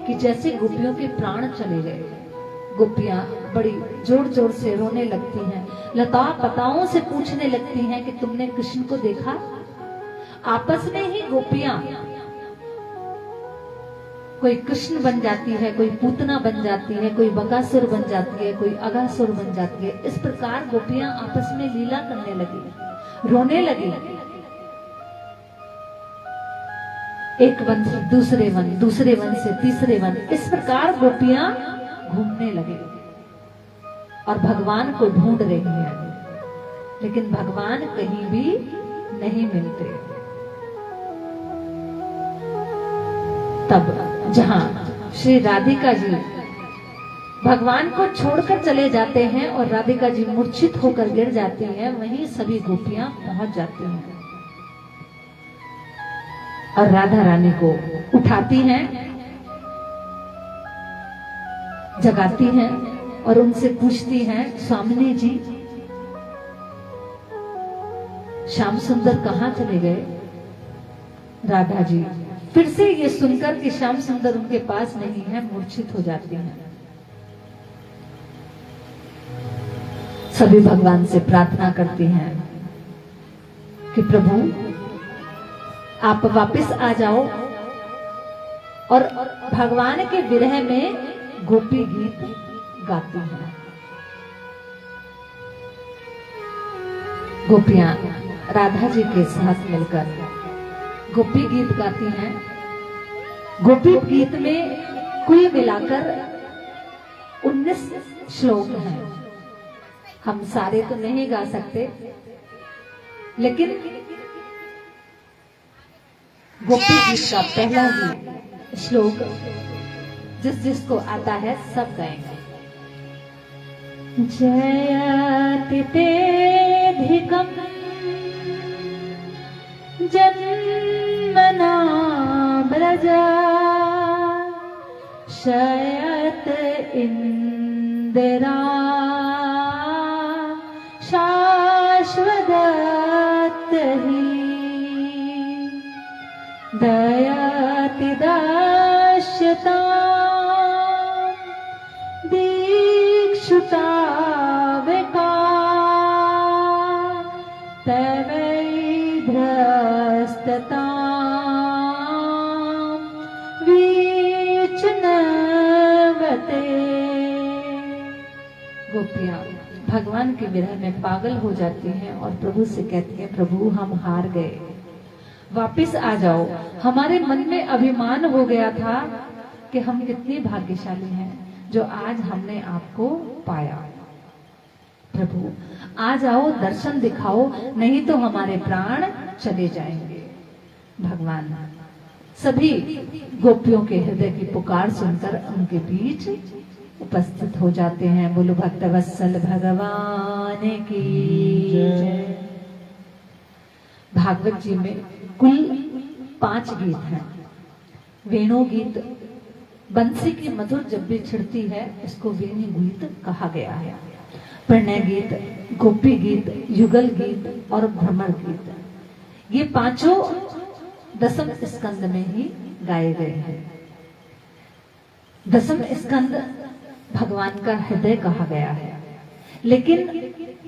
कि जैसे गोपियों के प्राण चले गए। गोपियां बड़ी जोर जोर से रोने लगती हैं, लता पताओं से पूछने लगती हैं कि तुमने कृष्ण को देखा। आपस में ही गोपियां कोई कृष्ण बन जाती है, कोई पूतना बन जाती है, कोई बकासुर बन जाती है, कोई अगासुर बन जाती है। इस प्रकार गोपियां आपस में लीला करने लगी, रोने लगी। एक वन से दूसरे वन, दूसरे वन से तीसरे वन, इस प्रकार गोपियां घूमने लगे और भगवान को ढूंढ रही हैं, लेकिन भगवान कहीं भी नहीं मिलते। तब जहां श्री राधिका जी भगवान को छोड़कर चले जाते हैं और राधिका जी मूर्छित होकर गिर जाती हैं, वहीं सभी गोपियां पहुंच जाती हैं और राधा रानी को उठाती हैं, जगाती हैं और उनसे पूछती हैं, स्वामिनी जी श्याम सुंदर कहां चले गए। राधा जी फिर से ये सुनकर कि श्याम सुंदर उनके पास नहीं है, मूर्छित हो जाती हैं। सभी भगवान से प्रार्थना करती हैं कि प्रभु आप वापस आ जाओ, और भगवान के विरह में गोपी गीत गाती हैं। गोपियां राधा जी के साथ मिलकर गोपी गीत गाती हैं। गोपी गीत में कुल मिलाकर 19 श्लोक हैं। हम सारे तो नहीं गा सकते, लेकिन गोपी गीत का पहला ही श्लोक जिसको आता है सब गाएंगे। जयति तेधिकम् जन्मना ब्रजा शयत इंदिरा शाश्वत ही दयति दास्यता दीक्षुता विका तवैध्रस्तता वीचनवते। गोपियां भगवान के विरह में पागल हो जाती हैं और प्रभु से कहती हैं, प्रभु हम हार गए, वापिस आ जाओ। हमारे मन में अभिमान हो गया था कि हम कितनी भाग्यशाली हैं जो आज हमने आपको पाया। प्रभु आ जाओ, दर्शन दिखाओ, नहीं तो हमारे प्राण चले जाएंगे। भगवान सभी गोपियों के हृदय की पुकार सुनकर उनके बीच उपस्थित हो जाते हैं। बोलो भक्तवत्सल भगवान की जय। भागवत जी में कुल 5 गीत हैं। वेणु गीत, बंसी की मधुर जब भी छिड़ती है इसको वेणु गीत कहा गया है। प्रणय गीत, गोपी गीत, युगल गीत और भ्रमर गीत, ये पांचों दसम स्कंद में ही गाए गए हैं। दसम स्कंद भगवान का हृदय कहा गया है, लेकिन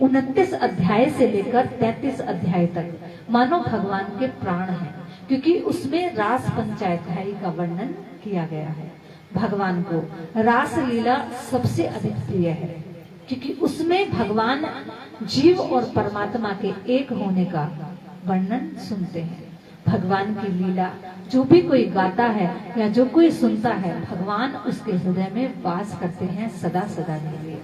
29 अध्याय से लेकर 33 अध्याय तक मानो भगवान के प्राण हैं, क्योंकि उसमें रास पंचायत का वर्णन किया गया है। भगवान को रास लीला सबसे अधिक प्रिय है, क्योंकि उसमें भगवान जीव और परमात्मा के एक होने का वर्णन सुनते हैं। भगवान की लीला जो भी कोई गाता है या जो कोई सुनता है, भगवान उसके हृदय में वास करते हैं सदा सदा के लिए।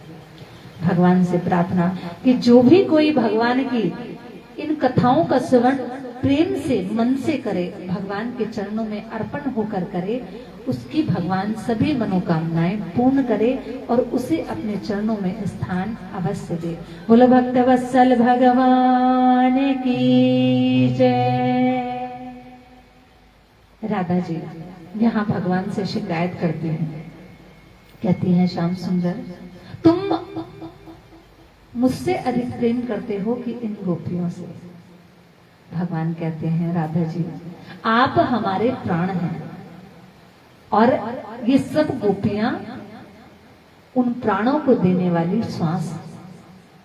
भगवान से प्रार्थना कि जो भी कोई भगवान की इन कथाओं का श्रवण प्रेम से मन से करे, भगवान के चरणों में अर्पण होकर करे, उसकी भगवान सभी मनोकामनाएं पूर्ण करे और उसे अपने चरणों में स्थान अवश्य दे। बोलो भक्तवत्सल भगवान की जय। राधा जी यहाँ भगवान से शिकायत करती हैं, कहती हैं, श्याम सुंदर तुम मुझसे अधिक प्रेम करते हो कि इन गोपियों से। भगवान कहते हैं, राधा जी आप हमारे प्राण हैं और ये सब गोपियां उन प्राणों को देने वाली श्वास।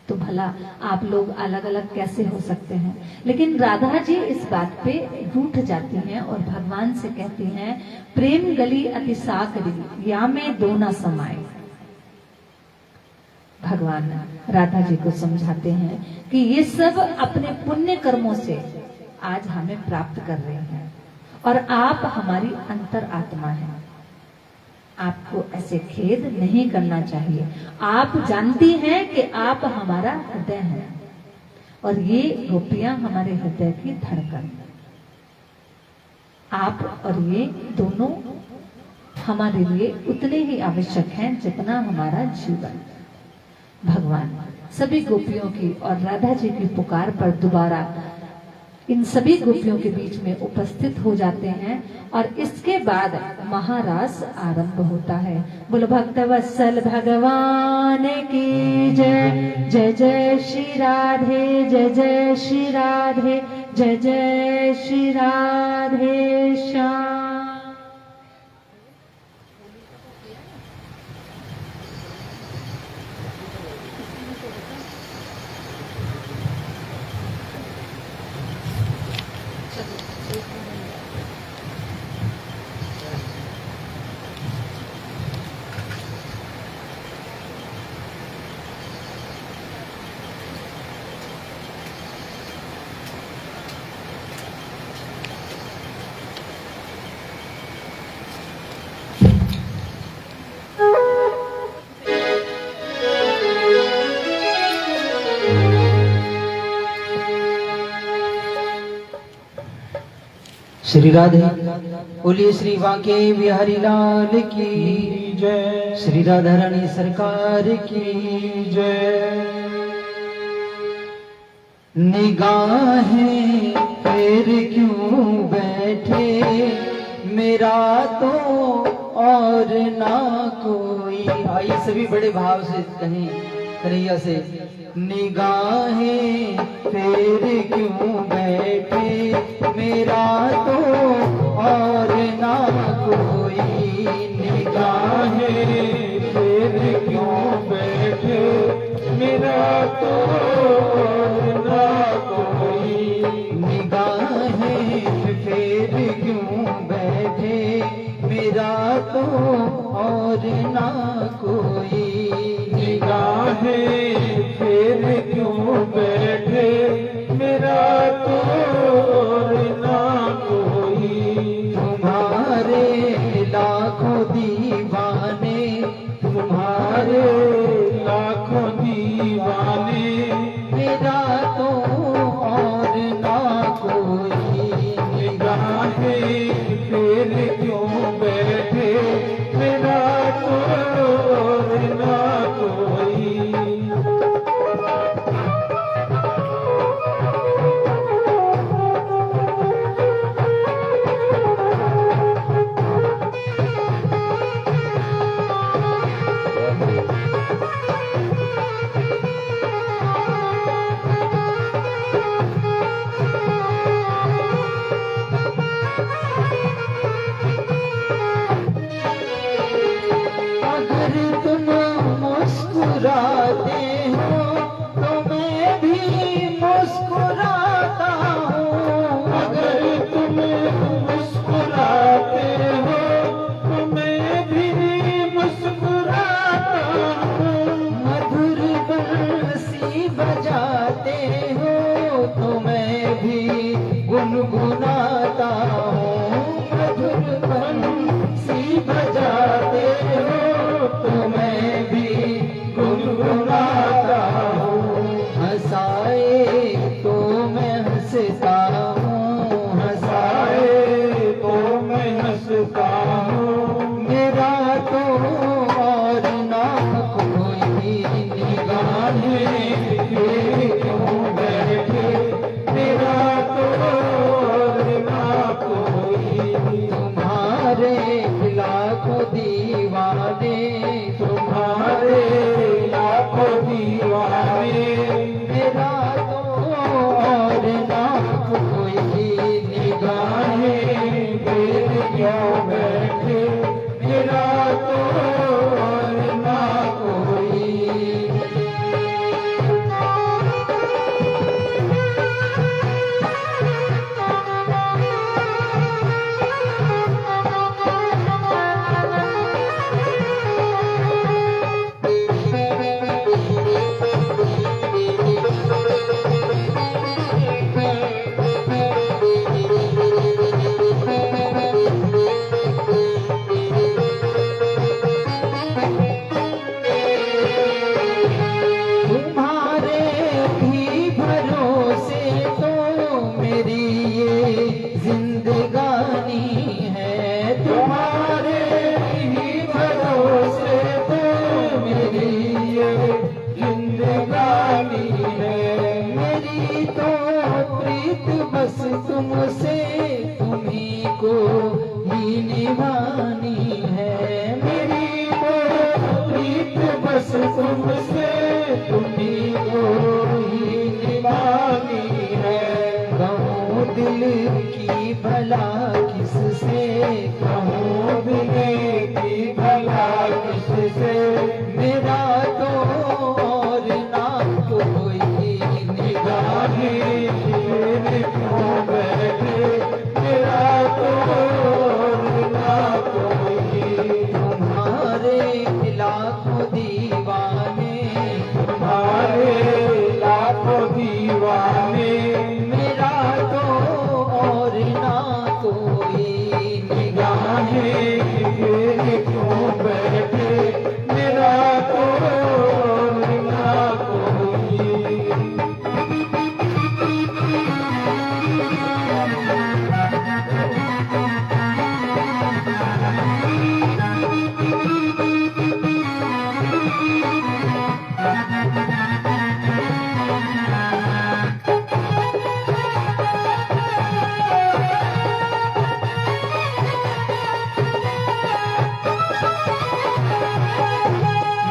तो भला आप लोग अलग अलग कैसे हो सकते हैं? लेकिन राधा जी इस बात पे रूठ जाती हैं और भगवान से कहती हैं, प्रेम गली अति साकरी या में दो न समाए। भगवान राधा जी को समझाते हैं कि ये सब अपने पुण्य कर्मों से आज हमें प्राप्त कर रहे हैं और आप हमारी अंतर आत्मा हैं। आपको ऐसे खेद नहीं करना चाहिए। आप जानती हैं कि आप हमारा हृदय हैं और ये गोपियां हमारे हृदय की धड़कन। आप और ये दोनों हमारे लिए उतने ही आवश्यक हैं जितना हमारा जीवन। भगवान सभी गोपियों की और राधा जी की पुकार पर दोबारा इन सभी गोपियों के बीच में उपस्थित हो जाते हैं और इसके बाद महारास आरंभ होता है। बोलो भक्तवत्सल भगवान की जय। जय जय श्री राधे, जय जय श्री राधे, जय जय श्री राधे श्याम। श्री राधे बोलिए श्री बांके बिहारी लाल की जय। श्री राधा रानी सरकार की जय। निगाहें फिर क्यों बैठे मेरा तो और ना कोई। आइए सभी बड़े भाव से कहें कन्हैया से, निगाहें फिर क्यों बैठे मेरा तो और ना कोई। निगाहें फिर क्यों बैठे मेरा तो और ना कोई। निगाहें फिर क्यों बैठे मेरा तो और ना कोई। निगाहें फिर क्यों बैठे मेरा तो और ना कोई। तुम्हारे लाखों दीवाने, तुम्हारे लाखों दीवाने मेरा तो और ना कोई। निगाहें फिर क्यों बैठे मेरा तो और ना कोई। अगर तुम मुस्कुराते हो तो मैं भी मुस्कुराता हूँ। अगर तुम मुस्कुराते हो तो मैं भी मुस्कुराता हूँ। मधुर बंसी बजाते हो तो मैं भी गुनगुनाता हूँ। मधुर बंसी बजाते हो तो मैं बस तुमसे, तुम्ही को ही निभानी है। कहूँ दिल की भला किससे, कहूँ दिल की भला किससे, मेरा तो और ना कोई निगाहें तेरे क्यों बैठे, मेरा तो और ना कोई। तुम्हारे लाखों दीवाने, तुम्हारे लाखों दीवाने, मेरा तो और ना कोई निगाहें तेरे क्यों बैठे, मेरा तो और ना कोई।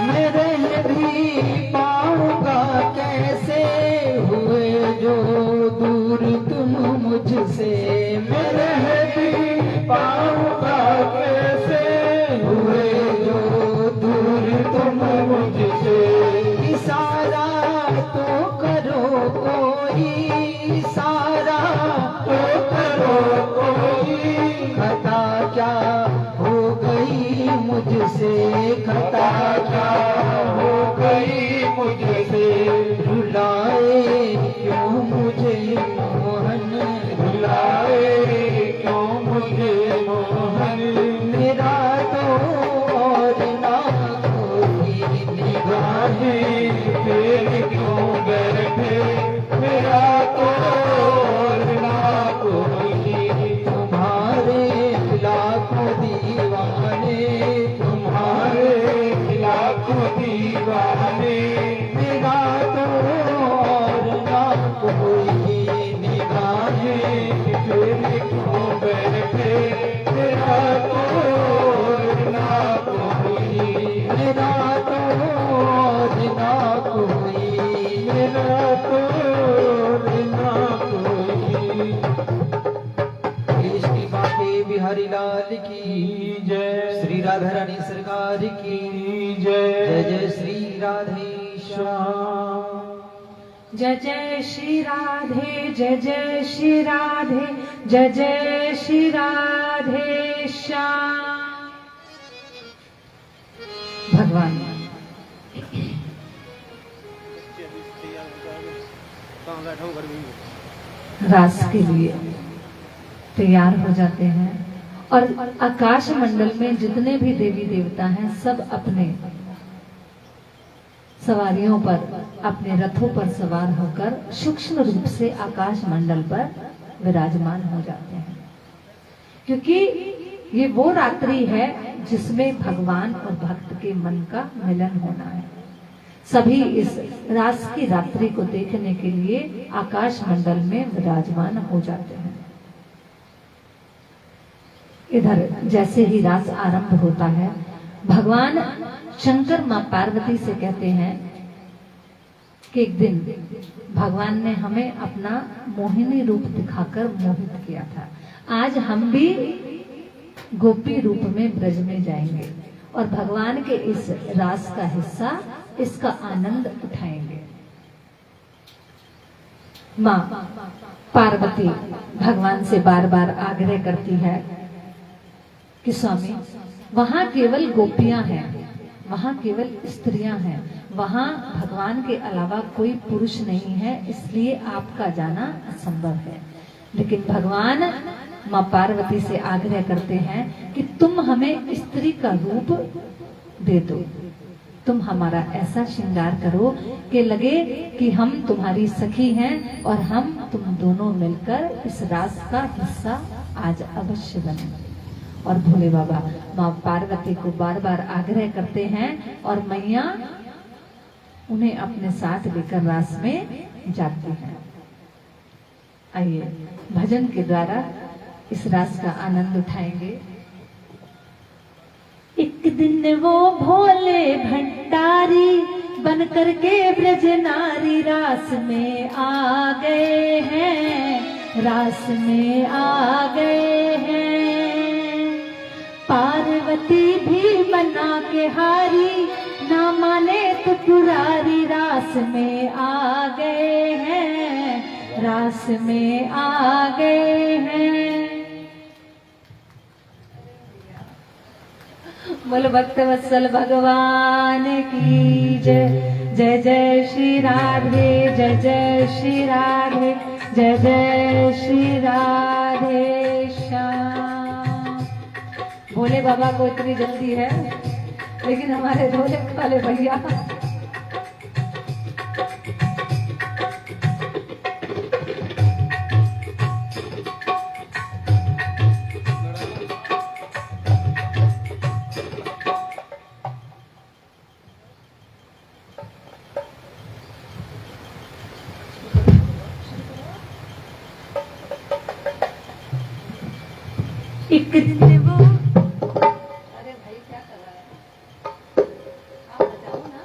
मैं रह भी पाऊंगा कैसे, हुए जो दूर तुम मुझसे। मैं रह भी पाऊंगा कैसे, हुए जो दूर तुम मुझसे। इशारा तो करो कोई, इशारा तो करो कोई, खता क्या हो गई मुझसे, खता क्या हो गई मुझसे। रुलाए क्यों मुझे मोहन, रुलाए क्यों मुझे मोहन, मेरा तो और ना कोई निगाहें तेरे क्यों बैठे, मेरा तो और ना कोई। तुम्हारे लाखों दीवाने, तुम्हारे लाखों दीवाने, मेरा तो और ना कोई निगाहें तेरे क्यों बैठे, मेरा तो और ना कोई। मेरा तो और ना कोई। मेरा तो और ना कोई। देश की बाके बिहारी लाल की जय, श्री राधा रानी सरकार की जय जय जय श्री राधे श्याम। जय जय श्री राधे, जय जय श्री राधे, जय जय श्री राधे श्याम। भगवान रास के लिए तैयार हो जाते हैं और आकाश मंडल में जितने भी देवी देवता हैं सब अपने सवारियों पर, अपने रथों पर सवार होकर सूक्ष्म रूप से आकाश मंडल पर विराजमान हो जाते हैं, क्योंकि ये वो रात्रि है जिसमें भगवान और भक्त के मन का मिलन होना है। सभी इस रास की रात्रि को देखने के लिए आकाश मंडल में विराजमान हो जाते हैं। इधर जैसे ही रास आरंभ होता है, भगवान शंकर मां पार्वती से कहते हैं कि एक दिन भगवान ने हमें अपना मोहिनी रूप दिखाकर मोहित किया था। आज हम भी गोपी रूप में ब्रज में जाएंगे और भगवान के इस रास का हिस्सा, इसका आनंद उठाएंगे। मां पार्वती भगवान से बार बार आग्रह करती है कि स्वामी, वहां केवल गोपियां हैं, वहां केवल स्त्रियां हैं, वहां भगवान के अलावा कोई पुरुष नहीं है, इसलिए आपका जाना असंभव है। लेकिन भगवान मां पार्वती से आग्रह करते हैं कि तुम हमें स्त्री का रूप दे दो, तुम हमारा ऐसा श्रृंगार करो कि लगे कि हम तुम्हारी सखी हैं और हम तुम दोनों मिलकर इस रास का हिस्सा आज अवश्य बने। और भोले बाबा मां पार्वती को बार बार आग्रह करते हैं और मैया उन्हें अपने साथ लेकर रास में जाती हैं। आइए भजन के द्वारा इस रास का आनंद उठाएंगे। एक दिन वो भोले भंडारी बन करके ब्रज नारी रास में आ गए हैं, रास में आ गए हैं। पार्वती भी बना के हारी, ना माने तो पुरारी रास में आ गए हैं, रास में आ गए हैं। बोल भक्त वत्सल भगवान की जय। जय जय श्री राधे, जय जय श्री राधे, जय जय श्री राधे श्याम। भोले बाबा को इतनी जल्दी है, लेकिन हमारे ढोलक वाले भैया एक दिन वो, अरे भाई क्या कर रहा है, आप बजाओ ना।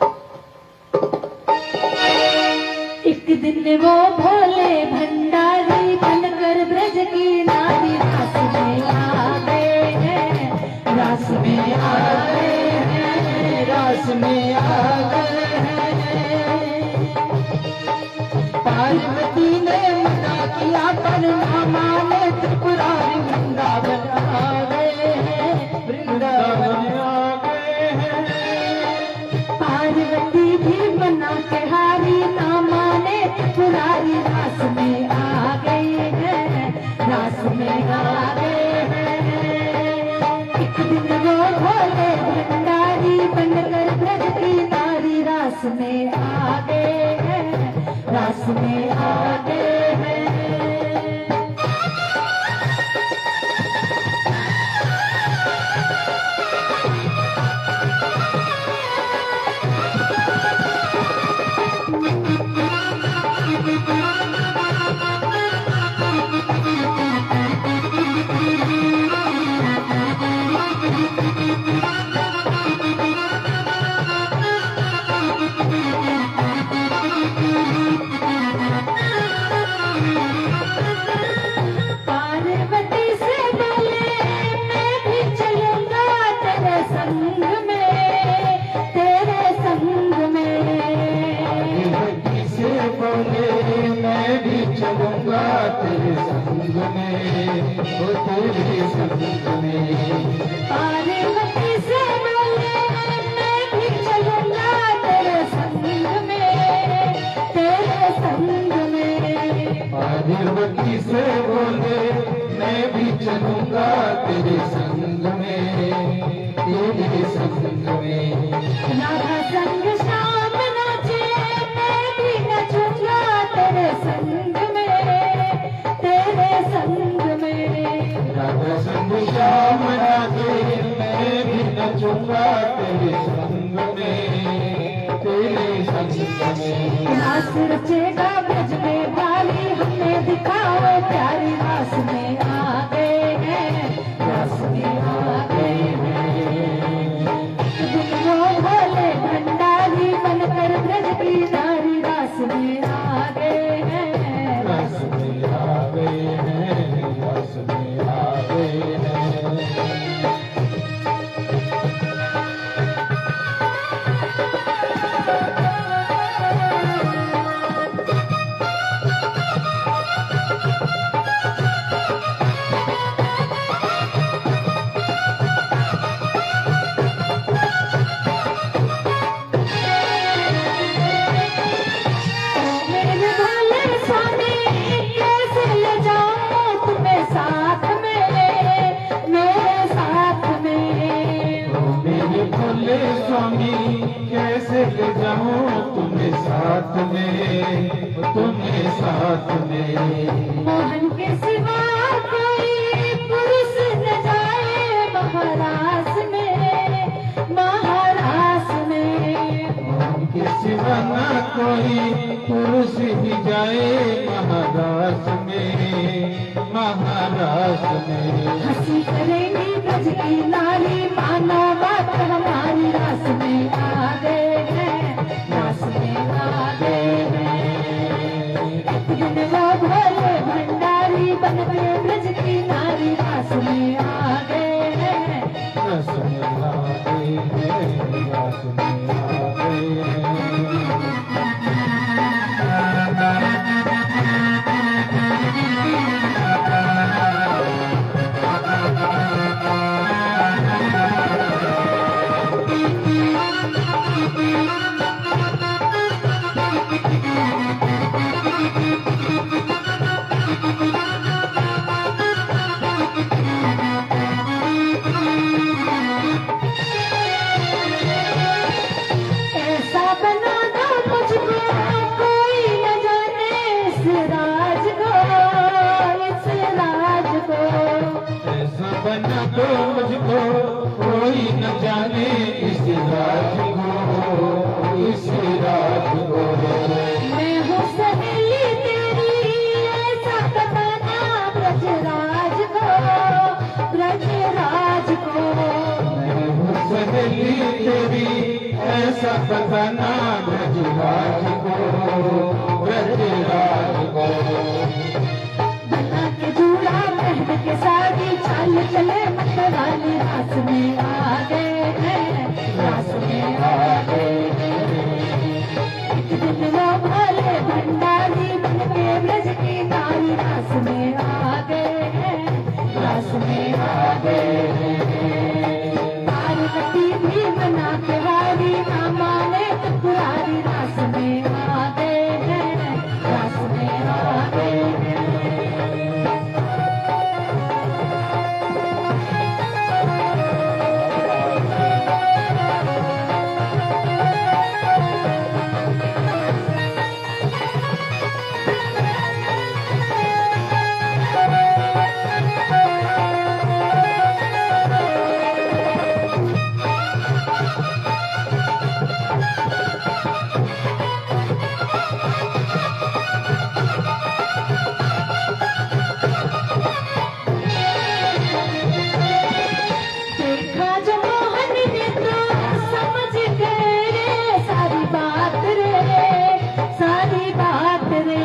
एक दिन वो भोले भंडारी बनकर ब्रज की नारी रास में आ गए हैं, रास में आ गए हैं, रास में आ गए हैं। पार्वती ने मना किया पर ना माने, त्रिपुरारी वृंदावन आ गए हैं, वृंदावन आ गए हैं। पार्वती भी बना के हारी, ना माने त्रिपुरारी रास में आ गए हैं, रास में आ गए हैं। एक दिन वो भोले भंडारी बनकर ब्रज की नारी रास में आ गए हैं, रास में आ गए हैं। पार्वती से बोले मैं भी चलूंगा तेरे संग में, तेरे संग में। पार्वती से बोले मैं भी चलूंगा तेरे संग में, ओ तेरे संग में। पार्वती से बोले मैं भी चलूंगा तेरे संग में, तेरे संग में। पार्वती से बोले मैं भी चलूंगा तेरे संग में, तेरे संग में। राधा संग श्याम नाचे मैं भी नचूंगा तेरे संग में, तेरे संग में। राधा संग श्याम राधे मैं भी नचूंगा तेरे संग में, तेरे संग में। रास रचेगा ब्रज में भारी, हमने दिखाओ प्यारी रास में आ गए हैं, रास में आ गए हैं। वो भोले भंडारी बनकर ब्रज की नारी रास में आ गए हैं, रस में आ गए हैं, रस में आ गए हैं। मेरे भोले स्वामी कैसे ले जाऊं तुम्हें साथ में, मेरे साथ में। ओ मेरे भोले स्वामी कैसे ले जाऊं तुम्हें साथ में, तुम्हें साथ में। मोहन के सिवा कोई पुरुष न जाए महारास में, महारास में। उनके सिवा न कोई पुरुष ही जाए महारास में, महारास में। हंसी करेंगी ब्रज की नारी, मानो बात हमारी रास में आ गए हैं, रास दिन वो भोले भंडारी बन के ब्रज की नारी रास में आ गए हैं। रस में आ गए हैं, रस में आ गए हैं। ऐसा बना दो मुझको कोई न जाने इस राज को, इस राज को। ऐसा बना दो मुझको कोई न जाने इस राज को, इस राज को। मैं हूँ सहेली तेरी ऐसा बताना ब्रजराज को, ब्रजराज को। मैं हूँ सहेली तेरी ऐसा बताना ब्रजराज को, ब्रजराज को। बना के जूड़ा पहन के साड़ी चाल चले मतवाली रास में आ गए हैं, रास में आ गए हैं। एक दिन वो भोले भंडारी बन के ब्रज की नारी रास में आ गए हैं, रास में आ गए हैं। पार्वती भी बना के हारी ना माने त्रिपुरारी रास में आ गए हैं, रास में आ गए हैं। देखा जो मोहन ने तो समझ गए रे सारी बात रे, सारी बात रे।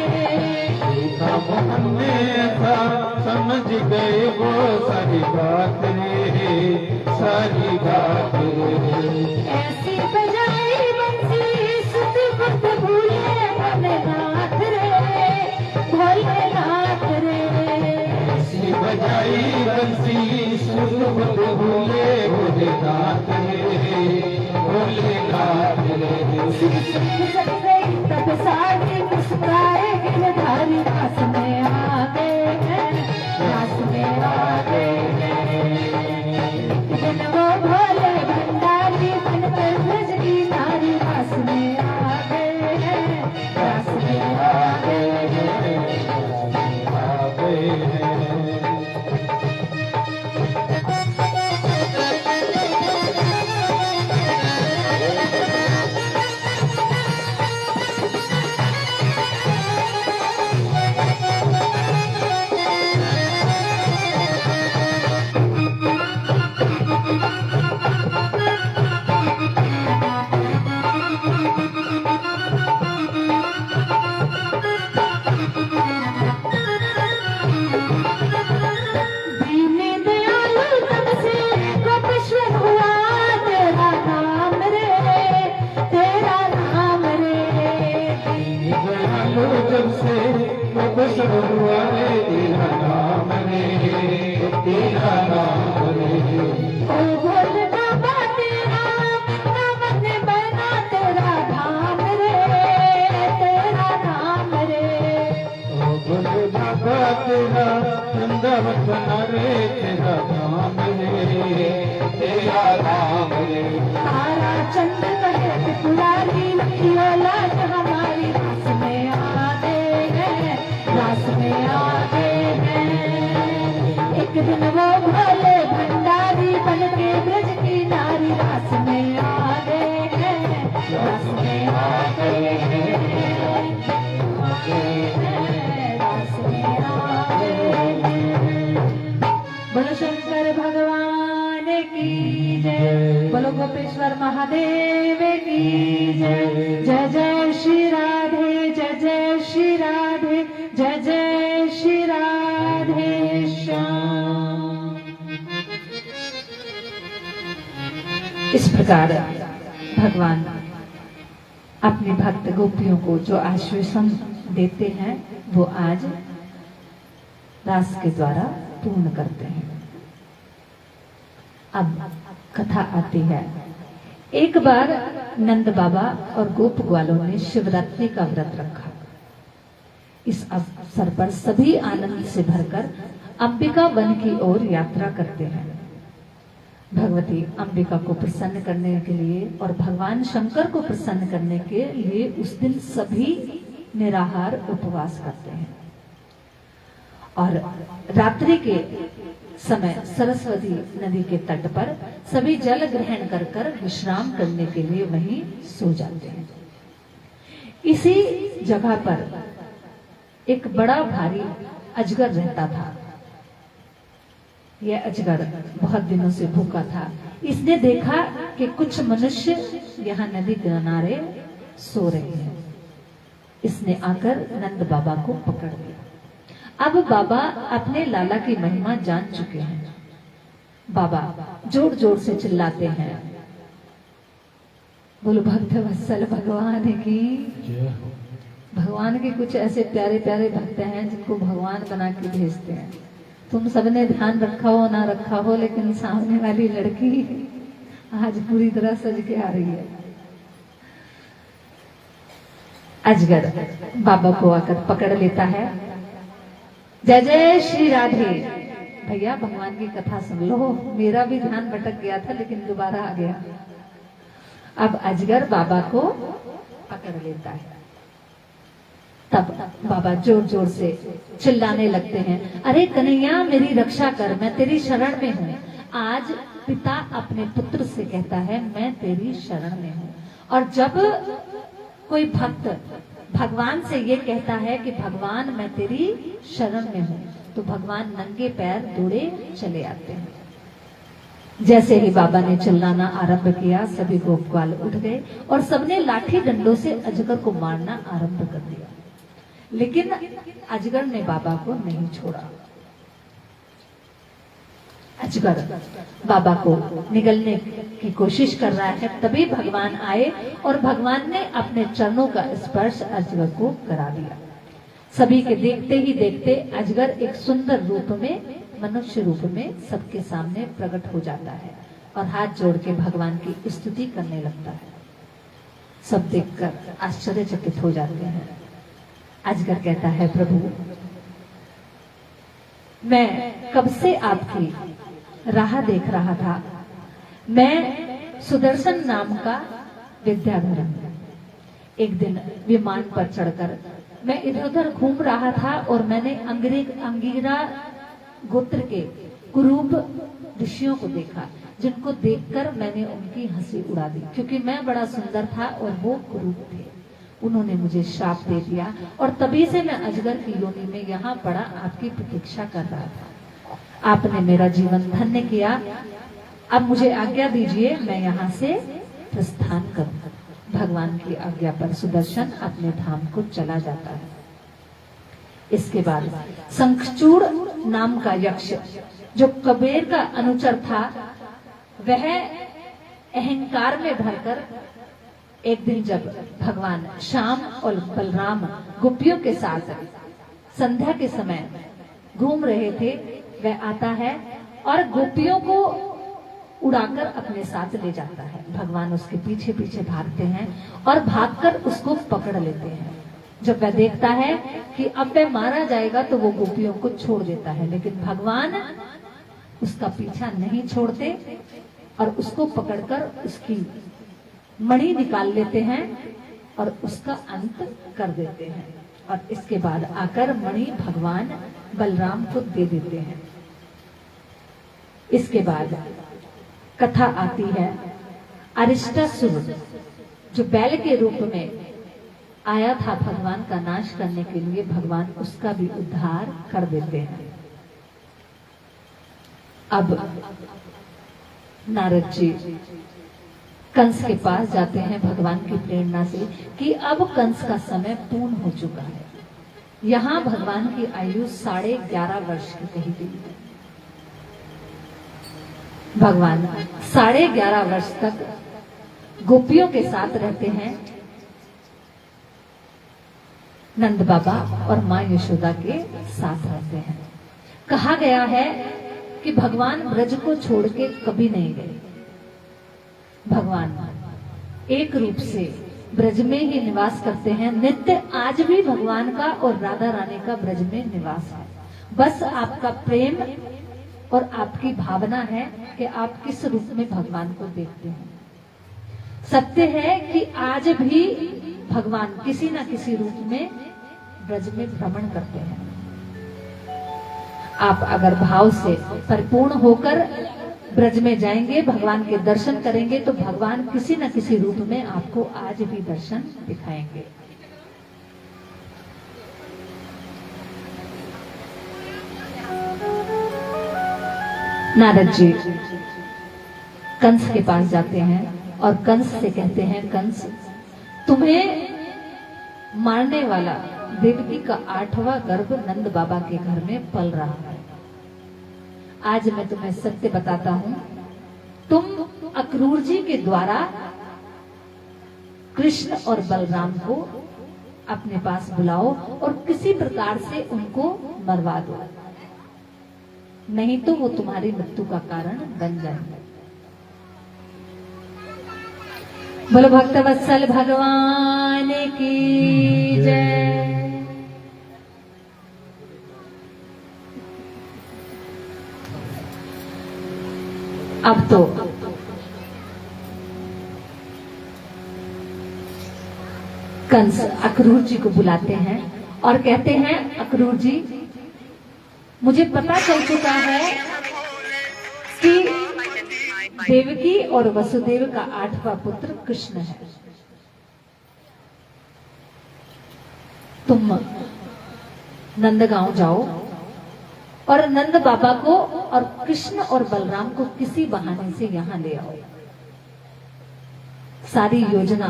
देखा मोहन ने था समझ गए वो सारी बात रे, सारी बात रे। ऐसी बजाई बंसी सुध बुध भूले भोलेनाथ रे, भोलेनाथ रे। ऐसी बजाई बंसी सुध बुध भूले भोलेनाथ रे, भोलेनाथ रे। सट गई तब सारी मुस्कुराए गिरधारी रास में आ गए हैं, रास में आ गए हैं। एक दिन वो भोले भंडारी बन कर ब्रज की नारी रास में आ गए हैं, रास में आ गए हैं। आ गए हैं। दीने दयालु तब से गोपेश्वर हुआ तेरा नाम रे, तेरा नाम रे। दयालु जब से गोपेश्वर हुआ रे, तेरा नाम रे, तेरा नाम रे। ओ बोल बाबा तेरा नाम ने बना तेरा धाम रे, तेरा धाम रे। ओ भोले बाबा तेरा वृंदावन रे, तेरा नाम रे, तेरा नाम रे। तारा चंद कहे त्रिपुरारी लखियो लाज हमारी रास में आ गए हैं, रास में आ गए हैं। एक दिन वो भोले भंडारी बन के ब्रज की नारी रास में आ गए हैं, रास में आ गए हैं, रास में आ गए हैं। बोलो शंकर भगवान की जय, बोलो गोपेश्वर महादेव की जय। जय जय श्री राधे, जय जय श्री राधे, जय प्रकार भगवान अपनी भक्त गोपियों को जो आश्वासन देते हैं वो आज रास के द्वारा पूर्ण करते हैं। अब कथा आती है। एक बार नंद बाबा और गोप ग्वालों ने शिवरात्रि का व्रत रखा। इस अवसर पर सभी आनंद से भरकर अंबिका वन की ओर यात्रा करते हैं। भगवती अंबिका को प्रसन्न करने के लिए और भगवान शंकर को प्रसन्न करने के लिए उस दिन सभी निराहार उपवास करते हैं और रात्रि के समय सरस्वती नदी के तट पर सभी जल ग्रहण कर कर विश्राम करने के लिए वहीं सो जाते हैं। इसी जगह पर एक बड़ा भारी अजगर रहता था। यह अजगर बहुत दिनों से भूखा था। इसने देखा कि कुछ मनुष्य यहाँ नदी किनारे सो रहे हैं। इसने आकर नंद बाबा को पकड़ लिया। अब बाबा अपने लाला की महिमा जान चुके हैं। बाबा जोर जोर से चिल्लाते हैं, बोलो भक्त वत्सल भगवान की। भगवान के कुछ ऐसे प्यारे प्यारे भक्त हैं जिनको भगवान बना के भेजते हैं। तुम सबने ध्यान रखा हो ना रखा हो, लेकिन सामने वाली लड़की आज पूरी तरह सज के आ रही है। अजगर बाबा को आकर पकड़ लेता है। जय जय श्री राधे। भैया भगवान की कथा सुन लो, मेरा भी ध्यान भटक गया था लेकिन दोबारा आ गया। अब अजगर बाबा को पकड़ लेता है। तब बाबा जोर जोर से चिल्लाने लगते हैं, अरे कन्हैया मेरी रक्षा कर, मैं तेरी शरण में हूँ। आज पिता अपने पुत्र से कहता है मैं तेरी शरण में हूँ। और जब कोई भक्त भगवान से ये कहता है कि भगवान मैं तेरी शरण में हूँ, तो भगवान नंगे पैर दौड़े चले आते हैं। जैसे ही बाबा ने चिल्लाना आरंभ किया, सभी गोपग्वाल उठ गए और सबने लाठी डंडों से अजगर को मारना आरंभ कर दिया। लेकिन अजगर ने बाबा को नहीं छोड़ा। अजगर बाबा को निगलने की कोशिश कर रहा है। तभी भगवान आए और भगवान ने अपने चरणों का स्पर्श अजगर को करा दिया। सभी के देखते ही देखते अजगर एक सुंदर रूप में, मनुष्य रूप में सबके सामने प्रकट हो जाता है और हाथ जोड़ के भगवान की स्तुति करने लगता है। सब देखकर आश्चर्यचकित हो जाते हैं। अजगर कहता है, प्रभु मैं कब से आपकी राह देख रहा था। मैं सुदर्शन नाम का विद्याधर हूं। एक दिन विमान पर चढ़कर मैं इधर उधर घूम रहा था और मैंने अंगिरा गोत्र के कुरूप ऋषियों को देखा, जिनको देखकर मैंने उनकी हंसी उड़ा दी, क्योंकि मैं बड़ा सुंदर था और वो कुरूप थे। उन्होंने मुझे श्राप दे दिया और तभी से मैं अजगर की योनि में यहाँ पड़ा आपकी प्रतीक्षा कर रहा था। आपने मेरा जीवन धन्य किया। अब मुझे आज्ञा दीजिए, मैं यहाँ से प्रस्थान करूं। भगवान की आज्ञा पर सुदर्शन अपने धाम को चला जाता है। इसके बाद शंखचूड़ नाम का यक्ष, जो कबीर का अनुचर था, वह अहंकार में भरकर एक दिन जब भगवान श्याम और बलराम गोपियों के साथ संध्या के समय घूम रहे थे, वह आता है और गोपियों को उड़ाकर अपने साथ ले जाता है। भगवान उसके पीछे पीछे भागते हैं और भागकर उसको पकड़ लेते हैं। जब वह देखता है कि अब वह मारा जाएगा तो वो गोपियों को छोड़ देता है, लेकिन भगवान उसका पीछा नहीं छोड़ते और उसको पकड़कर उसकी मणि निकाल लेते हैं और उसका अंत कर देते हैं। और इसके बाद आकर मणि भगवान बलराम को दे देते हैं। इसके बाद कथा आती है, अरिष्टासुर जो बैल के रूप में आया था भगवान का नाश करने के लिए, भगवान उसका भी उद्धार कर देते हैं। अब नारद जी कंस के पास जाते हैं भगवान की प्रेरणा से कि अब कंस का समय पूर्ण हो चुका है। यहाँ भगवान की आयु 11.5 वर्ष की कही गई है। भगवान 11.5 वर्ष तक गोपियों के साथ रहते हैं नंद बाबा और मां यशोदा के साथ रहते हैं। कहा गया है कि भगवान ब्रज को छोड़ के कभी नहीं गए। भगवान एक रूप से ब्रज में ही निवास करते हैं। नित्य आज भी भगवान का और राधा रानी का ब्रज में निवास है। बस आपका प्रेम और आपकी भावना है कि आप किस रूप में भगवान को देखते हैं। सत्य है कि आज भी भगवान किसी न किसी रूप में ब्रज में भ्रमण करते हैं। आप अगर भाव से परिपूर्ण होकर ब्रज में जाएंगे, भगवान के दर्शन करेंगे, तो भगवान किसी न किसी रूप में आपको आज भी दर्शन दिखाएंगे। नारद जी कंस के पास जाते हैं और कंस से कहते हैं, कंस तुम्हें मारने वाला देवकी का 8वां गर्भ नंद बाबा के घर में पल रहा है। आज मैं तुम्हें सत्य बताता हूं, तुम अक्रूर जी के द्वारा कृष्ण और बलराम को अपने पास बुलाओ और किसी प्रकार से उनको मरवा दो, नहीं तो वो तुम्हारी मृत्यु का कारण बन जाएंगे। बोलो भक्तवत्सल भगवान की जय। अब तो कंस अक्रूर जी को बुलाते हैं और कहते हैं, अक्रूर जी मुझे पता चल चुका है कि देवकी और वसुदेव का 8वां पुत्र कृष्ण है। तुम नंदगांव जाओ और नंद बाबा को और कृष्ण और बलराम को किसी बहाने से यहां ले आओ। सारी योजना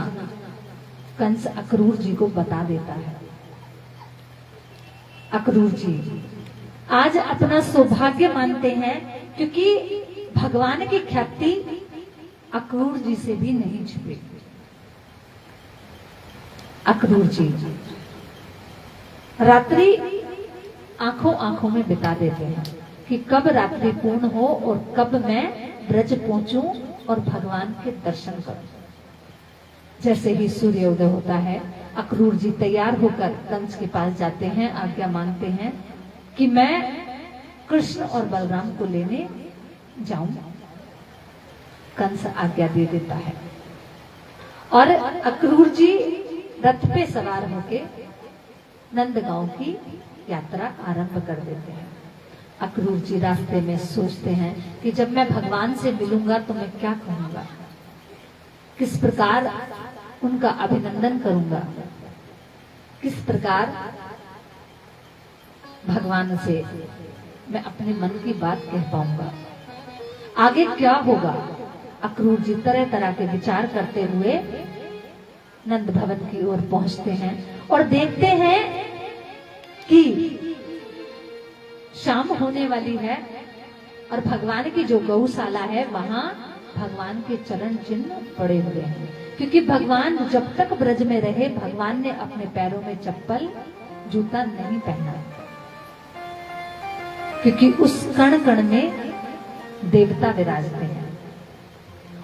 कंस अक्रूर जी को बता देता है। अक्रूर जी आज अपना सौभाग्य मानते हैं क्योंकि भगवान की ख्याति अक्रूर जी से भी नहीं छुपी। अक्रूर जी रात्रि आंखों आंखों में बिता देते हैं कि कब रात्रि पूर्ण हो और कब मैं ब्रज पहुंचूं और भगवान के दर्शन करूं। जैसे ही सूर्योदय होता है, अक्रूर जी तैयार होकर कंस के पास जाते हैं, आज्ञा मांगते हैं कि मैं कृष्ण और बलराम को लेने जाऊं। कंस आज्ञा दे देता है और अक्रूर जी रथ पे सवार होके नंदगांव की यात्रा आरंभ कर देते हैं। अक्रूर जी रास्ते में सोचते हैं कि जब मैं भगवान से मिलूंगा तो मैं क्या कहूंगा, किस प्रकार उनका अभिनंदन करूंगा, किस प्रकार भगवान से मैं अपने मन की बात कह पाऊंगा, आगे क्या होगा। अक्रूर जी तरह तरह के विचार करते हुए नंद भवन की ओर पहुंचते हैं और देखते हैं कि शाम होने वाली है और भगवान की जो गौशाला है वहां भगवान के चरण चिन्ह पड़े हुए हैं। क्योंकि भगवान जब तक ब्रज में रहे, भगवान ने अपने पैरों में चप्पल जूता नहीं पहना, क्योंकि उस कण कण में देवता विराजते हैं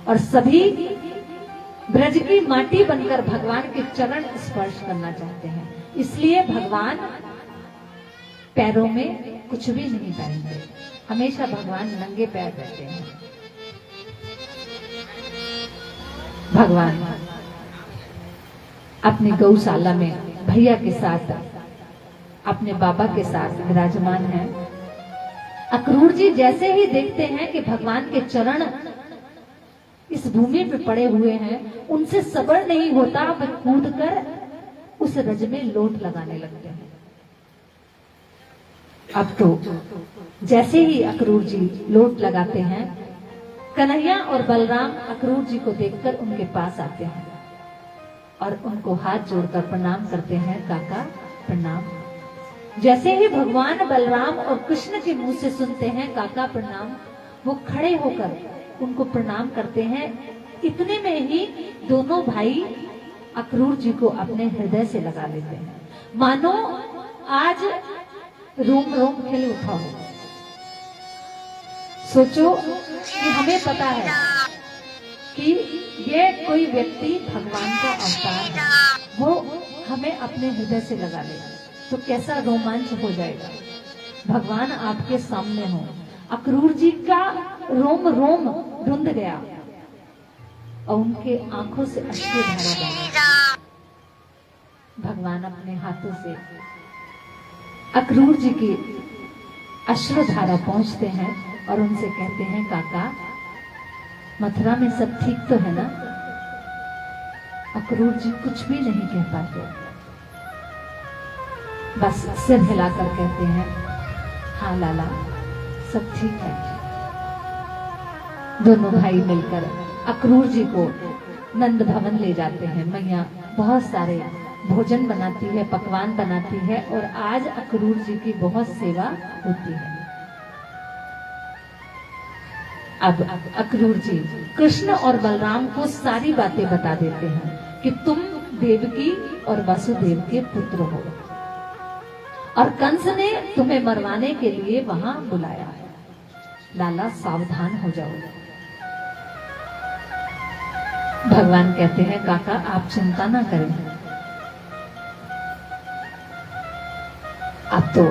और सभी ब्रज की माटी बनकर भगवान के चरण स्पर्श करना चाहते हैं। इसलिए भगवान पैरों में कुछ भी नहीं पहनते, हमेशा भगवान नंगे पैर रहते हैं। भगवान अपनी गौशाला में भैया के साथ, अपने बाबा के साथ विराजमान है। अक्रूर जी जैसे ही देखते हैं कि भगवान के चरण इस भूमि पे पड़े हुए हैं, उनसे सब्र नहीं होता, वे कूदकर उस रज में लोट लगाने लगते हैं। अब तो जैसे ही अक्रूर जी लोट लगाते हैं, कन्हैया और बलराम अक्रूर जी को देखकर उनके पास आते हैं और उनको हाथ जोड़कर प्रणाम करते हैं, काका प्रणाम। जैसे ही भगवान बलराम और कृष्ण के मुंह से सुनते हैं काका प्रणाम, वो खड़े होकर उनको प्रणाम करते हैं। इतने में ही दोनों भाई अक्रूर जी को अपने हृदय से लगा लेते हैं, मानो आज रोम रोम खिल उठा हो। सोचो कि हमें पता है कि ये कोई व्यक्ति भगवान का अवतार है, वो हमें अपने हृदय से लगा ले तो कैसा रोमांच हो जाएगा। भगवान आपके सामने हो, अक्रूर जी का रोम रोम रुंध गया और उनके आंखों से अश्रुधारा बहा। भगवान अपने हाथों से अक्रूर जी की अश्रुधारा पहुंचते हैं और उनसे कहते हैं, काका मथुरा में सब ठीक तो है ना? अक्रूर जी कुछ भी नहीं कह पाते, बस सिर हिलाकर कहते हैं, हाँ लाला सब ठीक है। दोनों भाई मिलकर अक्रूर जी को नंद भवन ले जाते हैं। मैया बहुत सारे भोजन बनाती है, पकवान बनाती है और आज अक्रूर जी की बहुत सेवा होती है। अब अक्रूर जी कृष्ण और बलराम को सारी बातें बता देते हैं कि तुम देवकी और वसुदेव के पुत्र हो और कंस ने तुम्हें मरवाने के लिए वहां बुलाया है। लाला सावधान हो जाओ। भगवान कहते हैं, काका आप चिंता ना करें, अब तो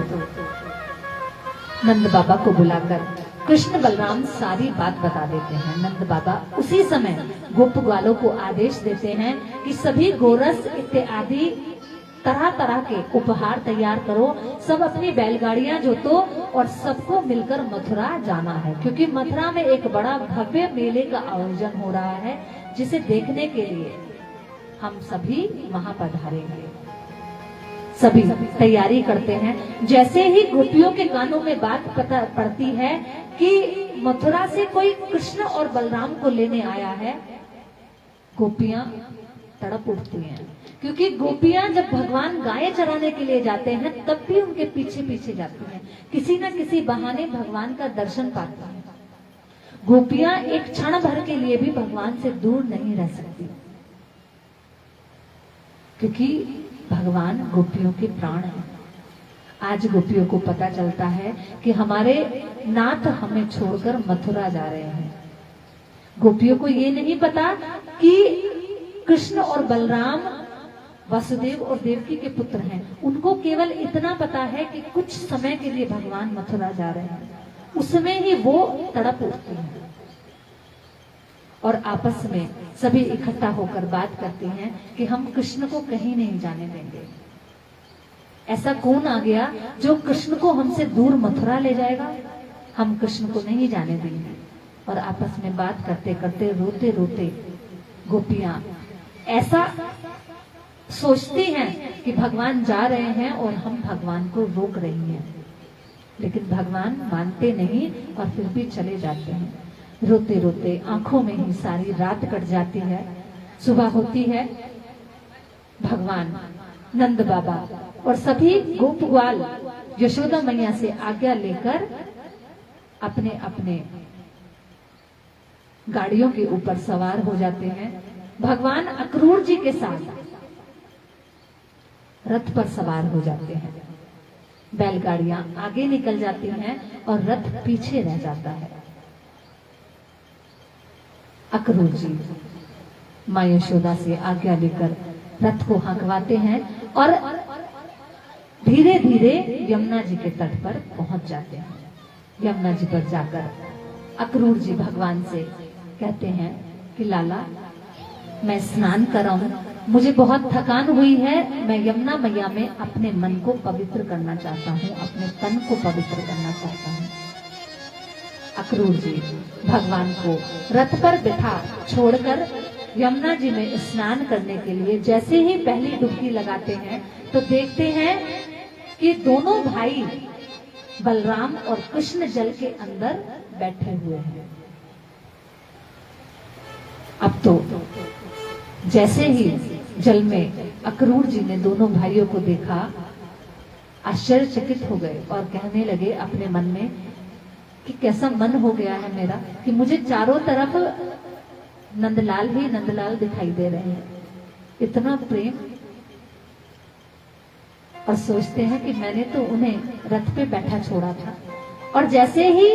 नंद बाबा को बुलाकर कृष्ण बलराम सारी बात बता देते हैं। नंद बाबा उसी समय गोप ग्वालों को आदेश देते हैं कि सभी गोरस इत्यादि तरह तरह के उपहार तैयार करो, सब अपनी बैलगाड़ियां जोतो और सबको मिलकर मथुरा जाना है, क्योंकि मथुरा में एक बड़ा भव्य मेले का आयोजन हो रहा है, जिसे देखने के लिए हम सभी वहां पधारेंगे। सभी तैयारी करते हैं। जैसे ही गोपियों के कानों में बात पता पड़ती है कि मथुरा से कोई कृष्ण और बलराम को लेने आया है, गोपियां तड़प उठती हैं, क्योंकि गोपियां जब भगवान गाय चराने के लिए जाते हैं तब भी उनके पीछे पीछे जाती हैं, किसी न किसी बहाने भगवान का दर्शन पाती हैं। गोपियां एक क्षण भर के लिए भी भगवान से दूर नहीं रह सकती, क्योंकि भगवान गोपियों के प्राण हैं। आज गोपियों को पता चलता है कि हमारे नाथ हमें छोड़कर मथुरा जा रहे हैं। गोपियों को ये नहीं पता कि कृष्ण और बलराम वसुदेव और देवकी के पुत्र हैं। उनको केवल इतना पता है कि कुछ समय के लिए भगवान मथुरा जा रहे हैं, उसमें ही वो तड़प उठती हैं और आपस में सभी इकट्ठा होकर बात करती हैं कि हम कृष्ण को कहीं नहीं जाने देंगे। ऐसा कौन आ गया जो कृष्ण को हमसे दूर मथुरा ले जाएगा? हम कृष्ण को नहीं जाने देंगे। और आपस में बात करते करते रोते रोते गोपियां ऐसा सोचती हैं कि भगवान जा रहे हैं और हम भगवान को रोक रही हैं, लेकिन भगवान मानते नहीं और फिर भी चले जाते हैं। रोते रोते आंखों में ही सारी रात कट जाती है। सुबह होती है, भगवान नंद बाबा और सभी गोप ग्वाल यशोदा मैया से आज्ञा लेकर अपने अपने गाड़ियों के ऊपर सवार हो जाते हैं। भगवान अक्रूर जी के साथ रथ पर सवार हो जाते हैं। बैलगाड़ियां आगे निकल जाती हैं और रथ पीछे रह जाता है। अक्रूर जी मां यशोदा से आज्ञा लेकर रथ को हंकवाते हैं और धीरे धीरे यमुना जी के तट पर पहुंच जाते हैं। यमुना जी पर जाकर अक्रूर जी भगवान से कहते हैं कि लाला मैं स्नान कराऊं, मुझे बहुत थकान हुई है, मैं यमुना मैया में अपने मन को पवित्र करना चाहता हूं, अपने तन को पवित्र करना चाहता हूं। अक्रूर जी भगवान को रथ पर बिठा छोड़कर यमुना जी में स्नान करने के लिए जैसे ही पहली डुबकी लगाते हैं तो देखते हैं कि दोनों भाई बलराम और कृष्ण जल के अंदर बैठे हुए हैं। अब तो जैसे ही जल में अक्रूर जी ने दोनों भाइयों को देखा, आश्चर्यचकित हो गए और कहने लगे अपने मन में कि कैसा मन हो गया है मेरा कि मुझे चारों तरफ नंदलाल ही नंदलाल दिखाई दे रहे हैं। इतना प्रेम, और सोचते हैं कि मैंने तो उन्हें रथ पे बैठा छोड़ा था। और जैसे ही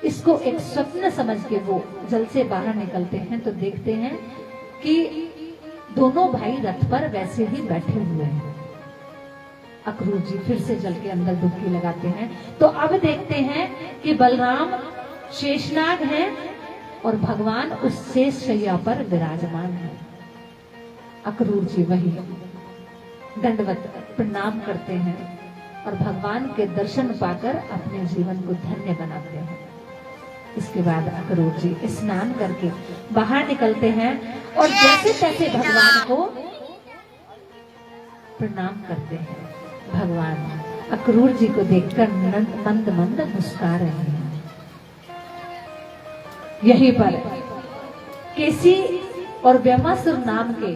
इसको एक स्वप्न समझ के वो जल से बाहर निकलते हैं तो देखते हैं कि दोनों भाई रथ पर वैसे ही बैठे हुए हैं। अक्रूर जी फिर से जल के अंदर डुबकी लगाते हैं तो अब देखते हैं कि बलराम शेषनाग हैं और भगवान उस शेष शैया पर विराजमान है। अक्रूर जी वही दंडवत प्रणाम करते हैं और भगवान के दर्शन पाकर अपने जीवन को धन्य बनाते हैं। इसके बाद अक्रूर जी स्नान करके बाहर निकलते हैं और जैसे तैसे भगवान को प्रणाम करते हैं। भगवान अक्रूर जी को देखकर मंद मंद मुस्कुरा रहे हैं। यहीं पर केसी और व्योमासुर नाम के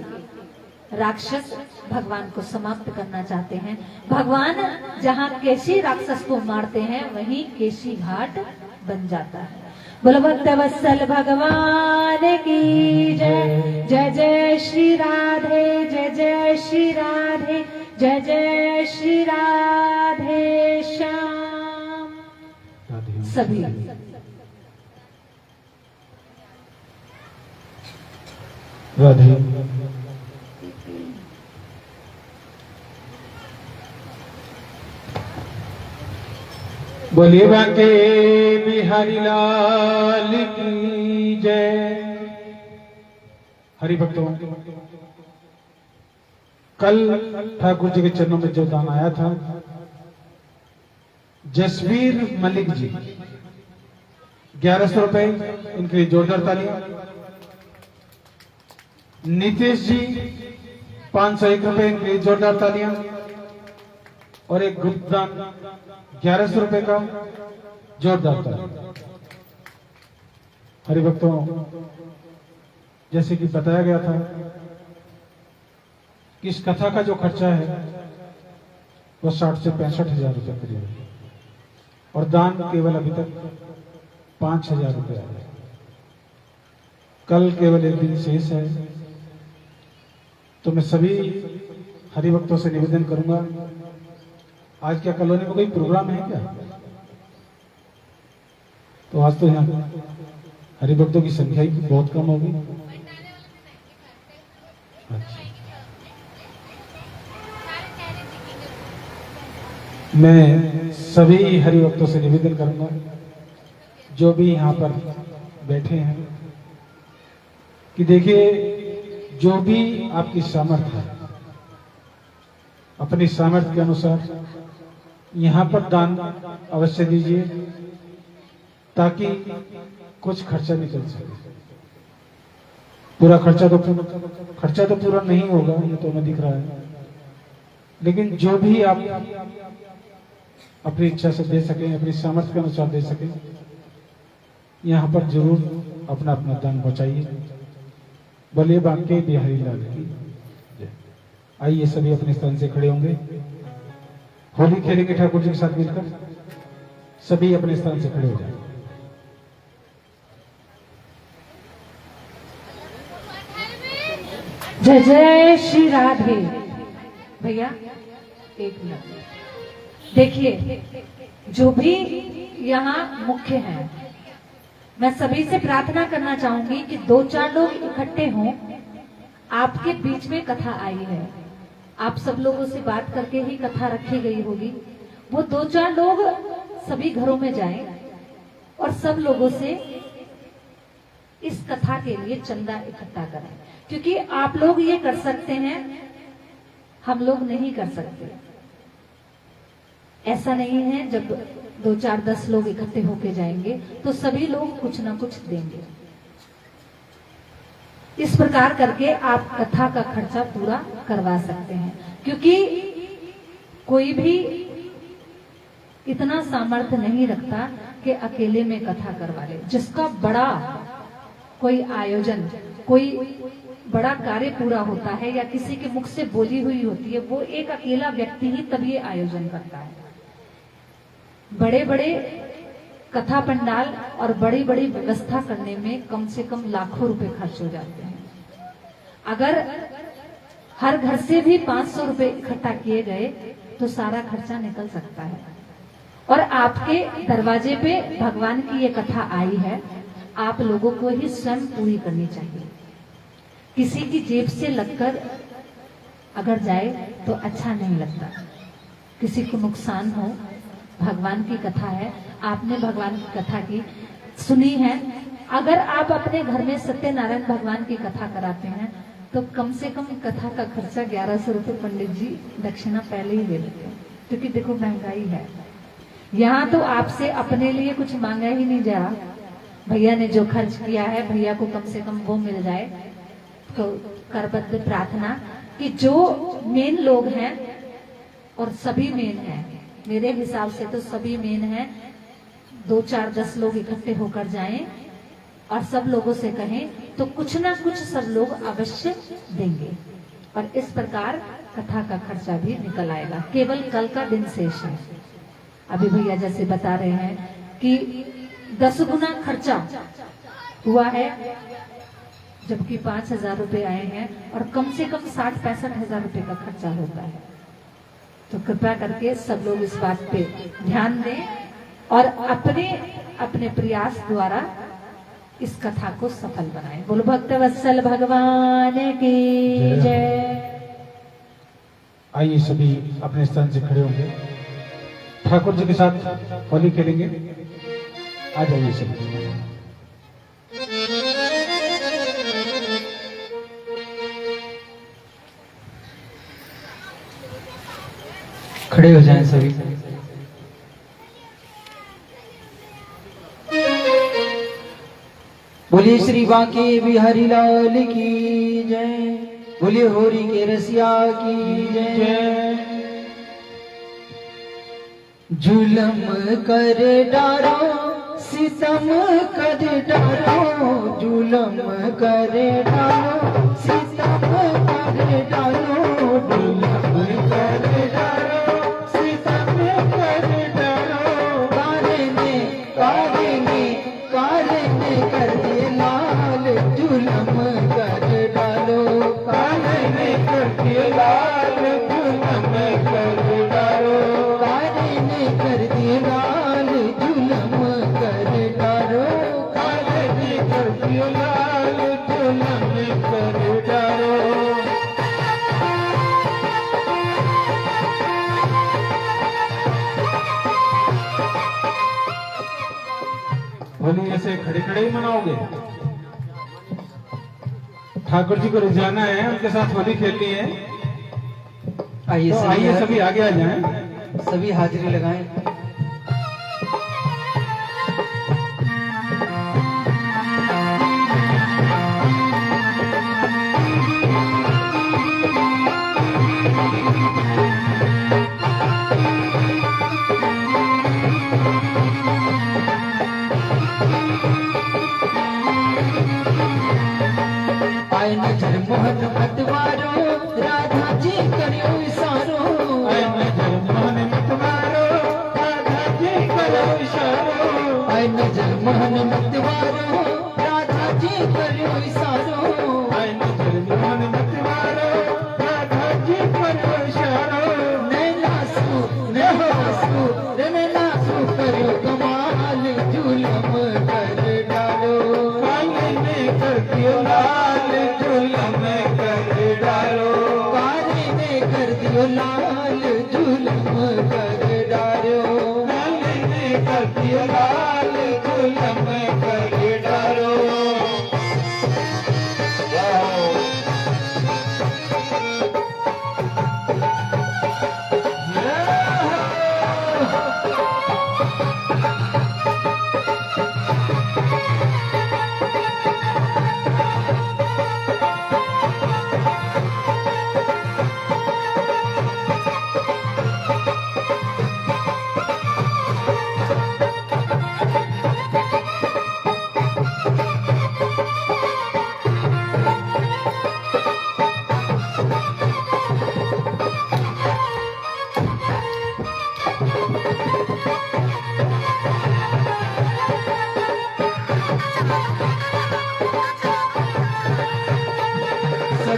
राक्षस भगवान को समाप्त करना चाहते हैं। भगवान जहां केसी राक्षस को मारते हैं वहीं केसी घाट बन जाता है। बोलो भक्तवत्सल भगवान की जय। जय जय श्री राधे, जय जय श्री राधे, जय जय श्री राधे श्याम। सभी राधे। बोलिए बांके बिहारी लाल की जय। हरि भक्तों, कल ठाकुर जी के चरणों में जो दान आया था, जसवीर मलिक जी 1100 रुपए, इनके लिए जोरदार तालियां। नीतीश जी 501 रुपए, इनके लिए जोरदार तालियां। और एक गुप्त दान 1100 रुपए का, जोरदार तालियां। हरिभक्तों, जैसे कि बताया गया था कि इस कथा का जो खर्चा है वो 60 से 65 हजार रुपए करीब है और दान केवल अभी तक 5000 रुपए आए। कल केवल एक दिन शेष है, तो मैं सभी हरिभक्तों से निवेदन करूंगा, आज क्या कॉलोनी में कोई प्रोग्राम है क्या? तो आज तो यहाँ हरिभक्तों की संख्या ही बहुत कम होगी। अच्छा, मैं सभी हरिभक्तों से निवेदन करूंगा, जो भी यहाँ पर बैठे हैं, कि देखिए जो भी आपकी सामर्थ्य है, अपनी सामर्थ्य के अनुसार यहाँ पर दान अवश्य दीजिए, ताकि कुछ खर्चा निकल सके। पूरा खर्चा तो पूरा नहीं होगा, ये तो हमें दिख रहा है, लेकिन जो भी आप अपनी इच्छा से दे सकें, अपनी सामर्थ्य के अनुसार दे सकें, यहाँ पर जरूर अपना अपना दान पहुंचाइए। बोलिए बांके बिहारी लाल की जय। आइए सभी अपने स्थान से खड़े होंगे, होली खेलेंगे ठाकुर जी के साथ मिलकर। सभी अपने स्थान से खड़े हो जाए। जय जय श्री राधे। भैया एक मिनट देखिए, जो भी यहाँ मुख्य हैं, मैं सभी से प्रार्थना करना चाहूंगी कि 2-4 लोग इकट्ठे हों। आपके बीच में कथा आई है, आप सब लोगों से बात करके ही कथा रखी गई होगी। वो 2-4 लोग सभी घरों में जाएं और सब लोगों से इस कथा के लिए चंदा इकट्ठा करें, क्योंकि आप लोग ये कर सकते हैं, हम लोग नहीं कर सकते। ऐसा नहीं है जब 2-4-10 लोग इकट्ठे होके जाएंगे तो सभी लोग कुछ ना कुछ देंगे। इस प्रकार करके आप कथा का खर्चा पूरा करवा सकते हैं, क्योंकि कोई भी इतना सामर्थ्य नहीं रखता कि अकेले में कथा करवा ले। जिसका बड़ा कोई आयोजन, कोई बड़ा कार्य पूरा होता है या किसी के मुख से बोली हुई होती है, वो एक अकेला व्यक्ति ही तब ये आयोजन करता है। बड़े बड़े कथा पंडाल और बड़ी बड़ी व्यवस्था करने में कम से कम लाखों रुपए खर्च हो जाते हैं। अगर हर घर से भी 500 रुपए इकट्ठा किए गए तो सारा खर्चा निकल सकता है। और आपके दरवाजे पे भगवान की ये कथा आई है, आप लोगों को ही स्वयं पूरी करनी चाहिए। किसी की जेब से लगकर अगर जाए तो अच्छा नहीं लगता, किसी को नुकसान हो। भगवान की कथा है, आपने भगवान की कथा की सुनी है। अगर आप अपने घर में सत्यनारायण भगवान की कथा कराते हैं तो कम से कम कथा का खर्चा 1100 रुपये पंडित जी दक्षिणा पहले ही दे देते हैं, क्योंकि देखो महंगाई है। यहाँ तो आपसे अपने लिए कुछ मांगा ही नहीं जा रहा, भैया ने जो खर्च किया है भैया को कम से कम वो मिल जाए। तो करबद्ध प्रार्थना कि जो मेन लोग हैं, और सभी मेन हैं, मेरे हिसाब से तो सभी मेन हैं, 2 4 10 लोग इकट्ठे होकर जाएं और सब लोगों से कहें तो कुछ ना कुछ सब लोग अवश्य देंगे। और इस प्रकार कथा का खर्चा भी निकल आएगा। केवल कल का दिन शेष है। अभी भैया जैसे बता रहे हैं कि 10 गुना खर्चा हुआ है, जबकि 5,000 रुपए आए हैं और कम से कम 60-65 हजार रुपए का खर्चा होता है। तो कृपया करके सब लोग इस बात पे ध्यान दें और अपने अपने प्रयास द्वारा इस कथा को सफल बनाएं। बोलो भक्तवत्सल भगवान की जय। आइए सभी अपने स्थान से खड़े होंगे, ठाकुर जी के साथ होली खेलेंगे। आ जाइए सभी। खड़े हो जाएं सभी। बोलिए श्री बांके बिहारी लाल की जय। बोलिए होरी के रसिया की जय। जुलम कर डारो सितम कर डारो, जुलम कर डारो सितम कर डारो, जुलम कर डारो सितम कर डारो। कारे ने कर दिए लाल, जुलम कर डालो। कारे ने कर दिए लाल, जुलम कर डालो। कारे ने कर दिए लाल, जुलम कर डालो। कारे ने कर दिए लाल, जुलम कर डालो। होली ऐसे खड़े खड़े ही मनाओगे? ठाकुर जी को रिझाना है, उनके साथ होली खेलनी है। आइए तो आइए सभी आगे आ जाएं। सभी हाजिरी लगाएं। आए नजर मोहन मतवारो, राधा जी करियो इशारो। आए नजर मोहन मतवारो, राधा जी करियो इशारो। आए नजर मोहन मतवारो, राधा जी करियो इशारो। आए नजर मोहन मतवारो, राधा जी करियो इशारो। नैनासु नैनासु नैनासु करियो कमाल, जुलम कर डालो। काले ने कर दियो लाल, जुलम कर डालो। काले ने कर दियो लाल, जुलम कर डालो। काले ने कर दियो लाल, जुलम कर डालो।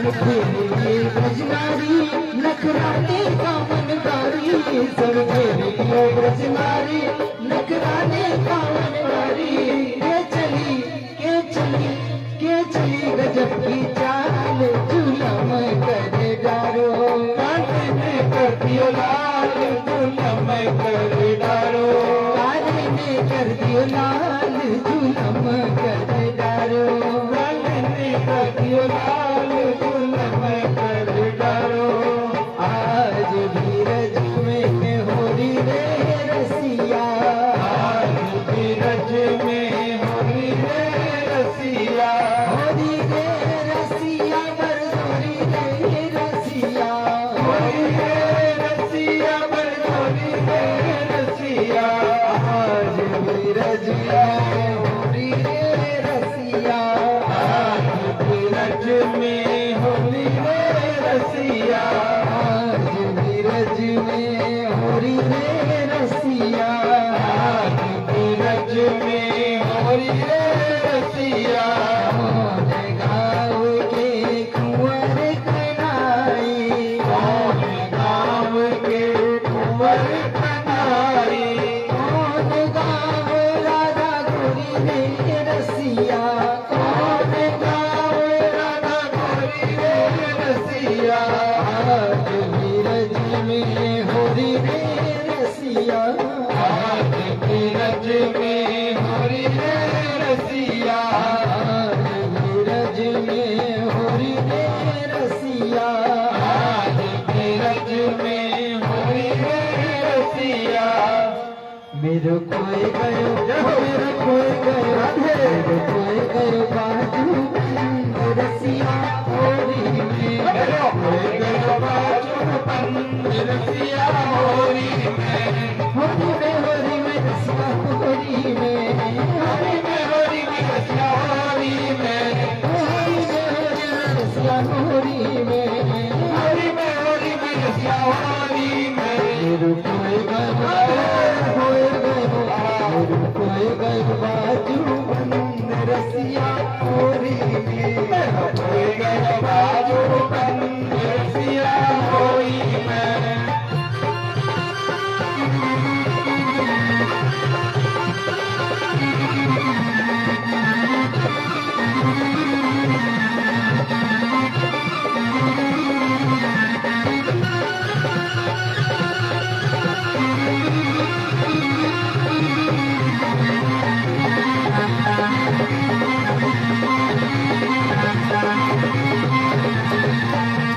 सब खेलिए ब्रजनारी नखराने का मनवारी सब खेलिए ब्रजनारी नखराने का मनवारी के चली गजब की चाल जुलम कर डारो काले ने कर दियो लाल जुलम कर डारो काले ने कर दियो लाल जुलम कर डारो काले ने कर दियो लाल जुलम कर डारो आज धीरज में होरी रे रसिया आज धीरज में होरी रे रसिया होरी रे रसिया बरदोरी रे रसिया होरी रे रसिया बरदोरी रे रसिया आज धीरज में होरी रे रसिया आज धीरज में होरी रे रसिया आज धीरज में होरी रे रसिया आज धीरज में होरी रे रसिया मोर गाँव के कुंवर कनाई मोर गाँव के कुंवर कनाई कौन गाँव राधा गोरी रे रसिया कौन गाँव राधा गोरी रे रसिया आज धीरज में होरी रे रसिया आज धीरज में होरी रे रसिया आज धीरज में होरी रे रसिया आज धीरज में होरी रे रसिया मेरे कोई गयो मेरे कोई गयो मेरे कोई गयो बाजू बंद रसिया होरी में मेरे कोई गयो बाजू बंद रसिया होरी में होरी में रसिया होरी में होरी में रसिया होरी में होरी में रसिया होरी में होरी में रसिया होरी में मेरे कोई गयो बाजू बंद रसिया होरी में कोई गयो बाजू बंद रसिया होरी में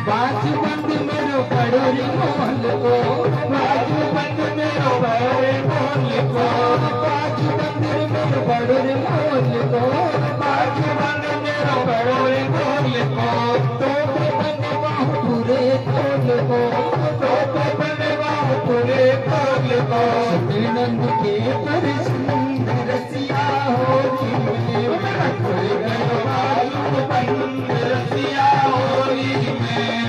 बाजू बंद मेरो पड़ोरी मोहल को बाजू बंद मेरो पड़ोरी मोहल को बाजू बंद मेरो पड़ोरी मोहल को बाजू बंद मेरो पड़ोरी मोहल को तो बंद बाहु पूरे खोल को तो बंद बाहु पूरे खोल को नंद के पर सुंदर रसिया होरी में कोई गयो बाजू बंद रसिया होरी में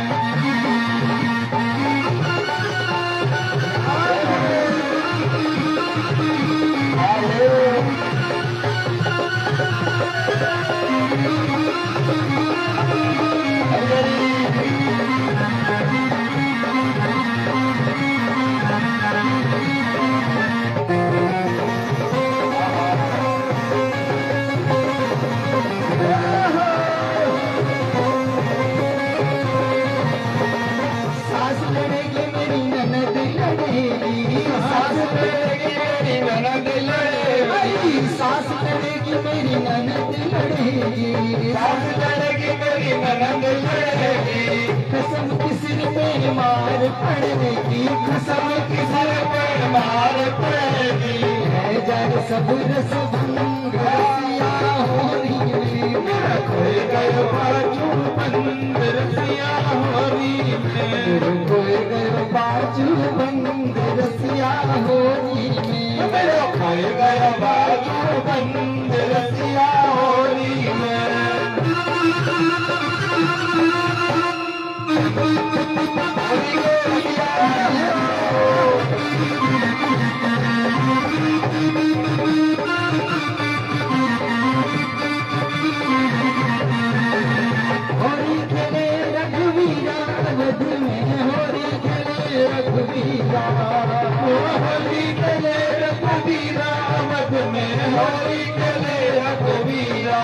सास लड़ेगी मेरी ननद लड़ेगी सास लड़ेगी मेरी ननद लड़ेगी सास लड़ेगी मेरी ननद लड़ेगी सास लड़ेगी मेरी ननद लड़ेगी कसम किसर में मार पड़ेगी कसम किसर में मार पड़ेगी है जग सब रस भंग रसिया होरी मेरा कोई गयो बाजू बंद रसिया होरी मेरे कोई गयो बाजू बंद रसिया होरी में मेरा कोई गयो बाजू बंद रसिया होरी में होरी खेले होली खेले रघुवीरा,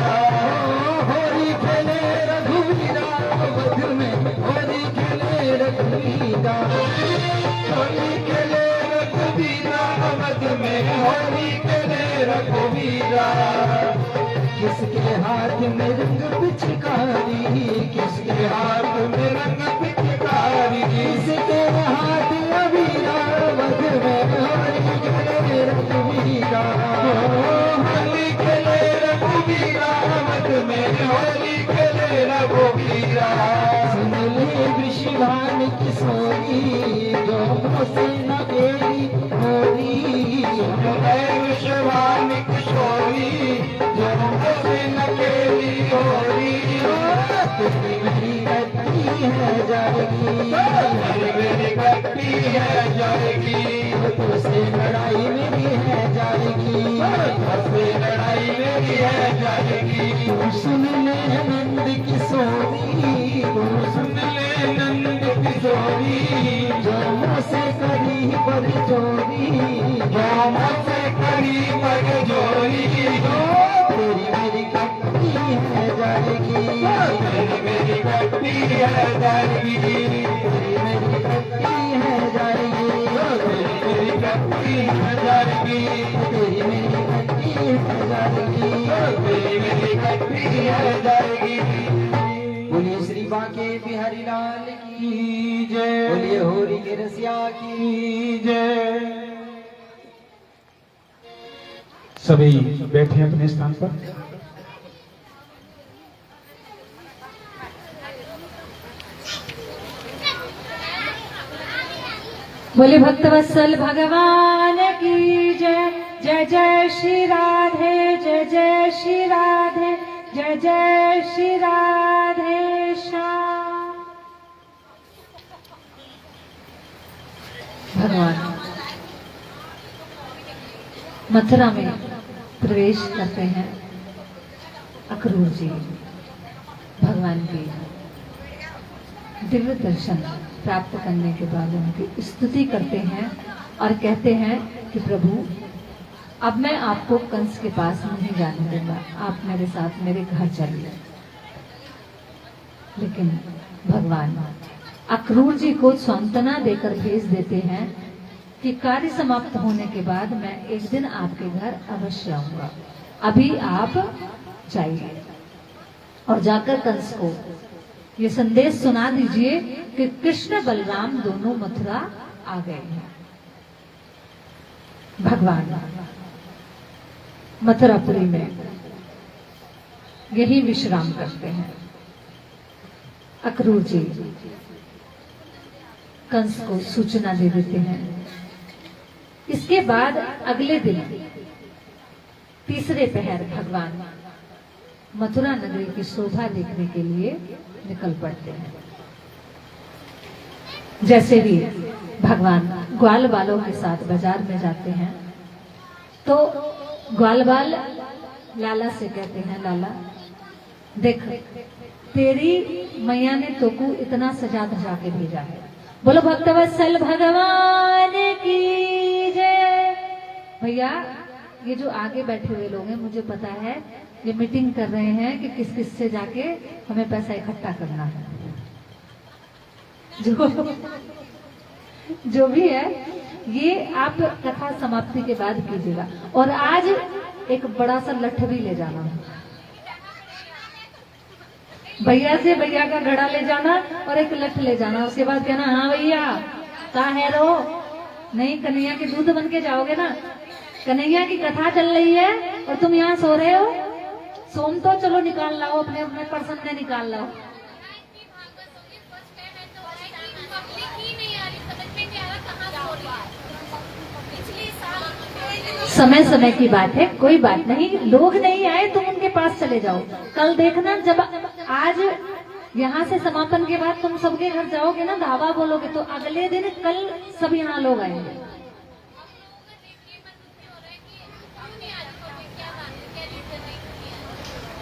होली खेले रघुवीरा, अवध में होली खेले रघुवीरा, होली खेले रघुवीरा, अवध में होली खेले रघुवीरा। किसके हाथ में रंग पिचकारी, किसके हाथ में रंग पिचकारी, किसके हाथ अबीरा, अवध में होली खेले रघुवीरा, होली खेले रघुवीरा, अवध में होली खेले रघुवीरा। सुन ले विश्वान किशोरी, जो मुझसे न तेरी होरी, सुन ले विश्वान किशोरी, जो मुझसे न तेरी होरी। तेरी मेरी गति है जाएगी, मेरी गति है जाएगी, तुझसे लड़ाई मेरी है जाएगी, तुझसे लड़ाई मेरी है जाएगी। तू सुन ले नंद किशोरी, तू सुन ले नंद किशोरी, जो मुझसे करी पर जोरी, जो मुझसे करी पर जोरी। तेरी मेरी गति है जाएगी, तेरी मेरी गति है जाएगी, तेरी मेरी गति है जाएगी, तेरी मेरी गति है जाएगी, तेरी मेरी गति है जाएगी, तेरी मेरी गति है जाएगी। बोलिए श्री बांके बिहारी लाल की जय, बोलिए होरी के रसिया की जय। सभी बैठे अपने स्थान पर। बोले भक्तवत्सल भगवान की जय। जय जय श्री राधे, जय जय श्री राधे, जय जय श्री राधे श्याम। भगवान मथुरा में प्रवेश करते हैं। अक्रूर जी भगवान की दिव्य दर्शन प्राप्त करने के बाद उनकी स्तुति करते हैं और कहते हैं कि प्रभु अब मैं आपको कंस के पास नहीं जाने दूंगा, आप मेरे साथ मेरे घर चलिए। लेकिन भगवान अक्रूर जी को सांत्वना देकर भेज देते हैं कि कार्य समाप्त होने के बाद मैं एक दिन आपके घर अवश्य आऊंगा, अभी आप जाइए। और जाकर कंस को ये संदेश सुना दीजिए कि कृष्ण बलराम दोनों मथुरा आ गए हैं। भगवान मथुरापुरी में यही विश्राम करते हैं। अक्रूर जी कंस को सूचना दे देते हैं। इसके बाद अगले दिन तीसरे पहर भगवान मथुरा नगरी की शोभा देखने के लिए निकल पड़ते हैं। जैसे ही भगवान ग्वाल बालों के साथ बाजार में जाते हैं तो ग्वाल बाल लाला से कहते हैं, लाला देख तेरी मैया ने तोकू इतना सजा धजा के भेजा है। बोलो भक्तवत्सल भगवान की जय। भैया ये जो आगे बैठे हुए लोग हैं मुझे पता है ये मीटिंग कर रहे हैं कि किस किस से जाके हमें पैसा इकट्ठा करना है। जो भी है ये आप कथा समाप्ति के बाद कीजिएगा। और आज एक बड़ा सा लठ भी ले जाना है, भैया से भैया का घड़ा ले जाना और एक लठ ले जाना। उसके बाद कहना हाँ भैया कहाँ है रो, नहीं कन्हैया के दूध बन के जाओगे ना। कन्हैया की कथा चल रही है और तुम यहाँ सो रहे हो। सोम तो चलो निकाल लाओ, अपने अपने पर्सन में निकाल लाओ। समय समय की बात है, कोई बात नहीं। लोग नहीं आए तुम उनके पास चले जाओ। कल देखना जब आज यहाँ से समापन के बाद तुम सबके घर जाओगे ना, धावा बोलोगे तो अगले दिन कल सब यहाँ लोग आएंगे।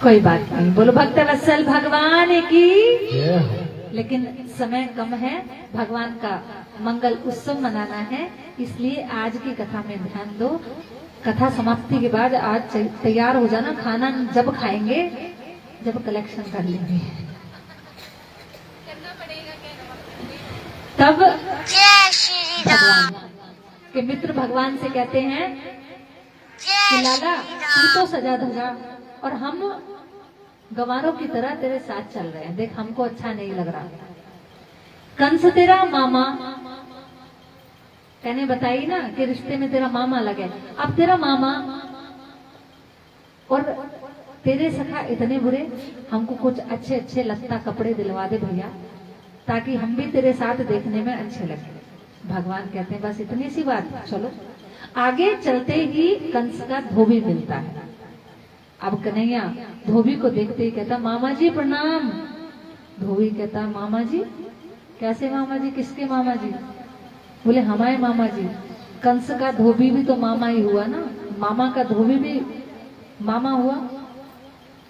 कोई बात नहीं, बोलो भक्तवत्सल भगवान की। लेकिन समय कम है, भगवान का मंगल उत्सव मनाना है, इसलिए आज की कथा में ध्यान दो। कथा समाप्ति के बाद आज तैयार हो जाना, खाना जब खाएंगे जब कलेक्शन कर लेंगे तब। भगवान के मित्र भगवान से कहते हैं कि लाला तू तो सजा धजा और हम गंवारों की तरह तेरे साथ चल रहे हैं, देख हमको अच्छा नहीं लग रहा। कंस तेरा मामा, कहने बताई ना कि रिश्ते में तेरा मामा लगे, अब तेरा मामा और तेरे सखा इतने बुरे, हमको कुछ अच्छे अच्छे लत्ता कपड़े दिलवा दे भैया, ताकि हम भी तेरे साथ देखने में अच्छे लगे। भगवान कहते हैं बस इतनी सी बात, चलो। आगे चलते ही कंस का धोबी मिलता है। अब कन्हैया धोबी को देखते ही कहता मामा जी प्रणाम। धोबी कहता मामा जी? कैसे मामा जी? किसके मामा जी? बोले हमारे मामा जी। कंस का धोबी भी तो मामा ही हुआ ना, मामा का धोबी भी मामा हुआ।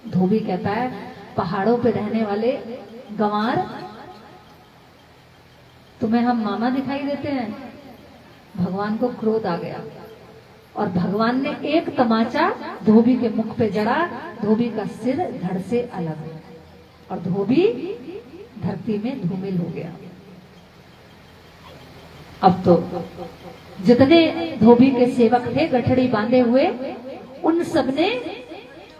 धोबी कहता है पहाड़ों पे रहने वाले गंवार, तुम्हें हम मामा दिखाई देते हैं? भगवान को क्रोध आ गया और भगवान ने एक तमाचा धोबी के मुख पे जड़ा, धोबी का सिर धड़ से अलग और धोबी धरती में धूमिल हो गया। अब तो जितने धोबी के सेवक थे गठड़ी बांधे हुए, उन सब ने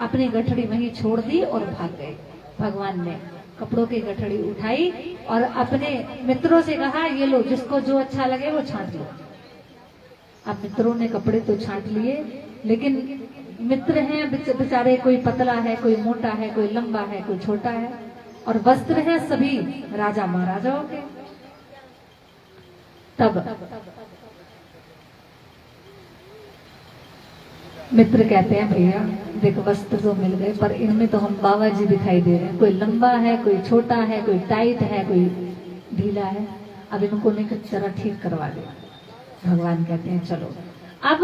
अपनी गठड़ी वहीं छोड़ दी और भाग गए। भगवान ने कपड़ों की गठड़ी उठाई और अपने मित्रों से कहा ये लो, जिसको जो अच्छा लगे वो छांट लो। अब मित्रों ने कपड़े तो छांट लिए, लेकिन मित्र हैं बेचारे, कोई पतला है, कोई मोटा है, कोई लंबा है, कोई छोटा है, और वस्त्र हैं सभी राजा महाराजाओं के। तब मित्र कहते हैं भैया देख वस्त्र तो मिल गए, पर इनमें तो हम बाबा जी दिखाई दे रहे हैं, कोई लंबा है, कोई छोटा है, कोई टाइट है, कोई ढीला है, अब इनको नहीं कुछ तरह ठीक करवा दे। भगवान कहते हैं चलो। अब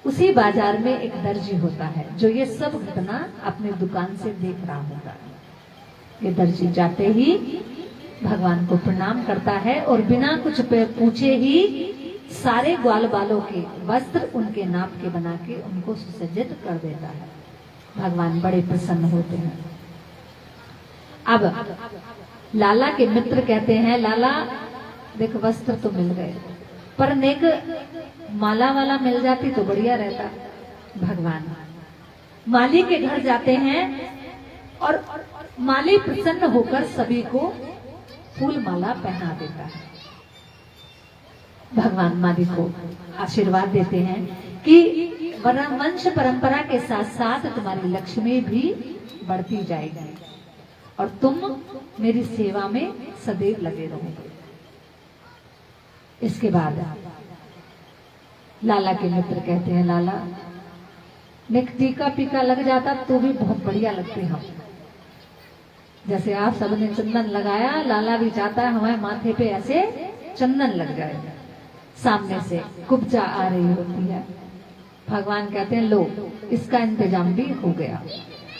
उसी बाजार में एक दर्जी होता है जो ये सब घटना अपनी दुकान से देख रहा होता है। ये दर्जी जाते ही भगवान को प्रणाम करता है और बिना कुछ पूछे ही सारे ग्वाल बालों के वस्त्र उनके नाप के बना के उनको सुसज्जित कर देता है। भगवान बड़े प्रसन्न होते हैं। अब लाला के मित्र कहते हैं लाला देख वस्त्र तो मिल गए, पर नेक माला वाला मिल जाती तो बढ़िया रहता। भगवान माली के घर जाते हैं और माली प्रसन्न होकर सभी को फूल माला पहना देता है। भगवान माली को आशीर्वाद देते हैं कि वंश परंपरा के साथ साथ तुम्हारी लक्ष्मी भी बढ़ती जाएगी और तुम मेरी सेवा में सदैव लगे रहोगे। इसके बाद लाला के मित्र कहते हैं लाला नेक टीका पीका लग जाता तो भी बहुत बढ़िया लगते हम। जैसे आप सबने चंदन लगाया, लाला भी चाहता है हमारे माथे पे ऐसे चंदन लग जाए। सामने से कुब्जा आ रही होती है। भगवान कहते हैं लो इसका इंतजाम भी हो गया।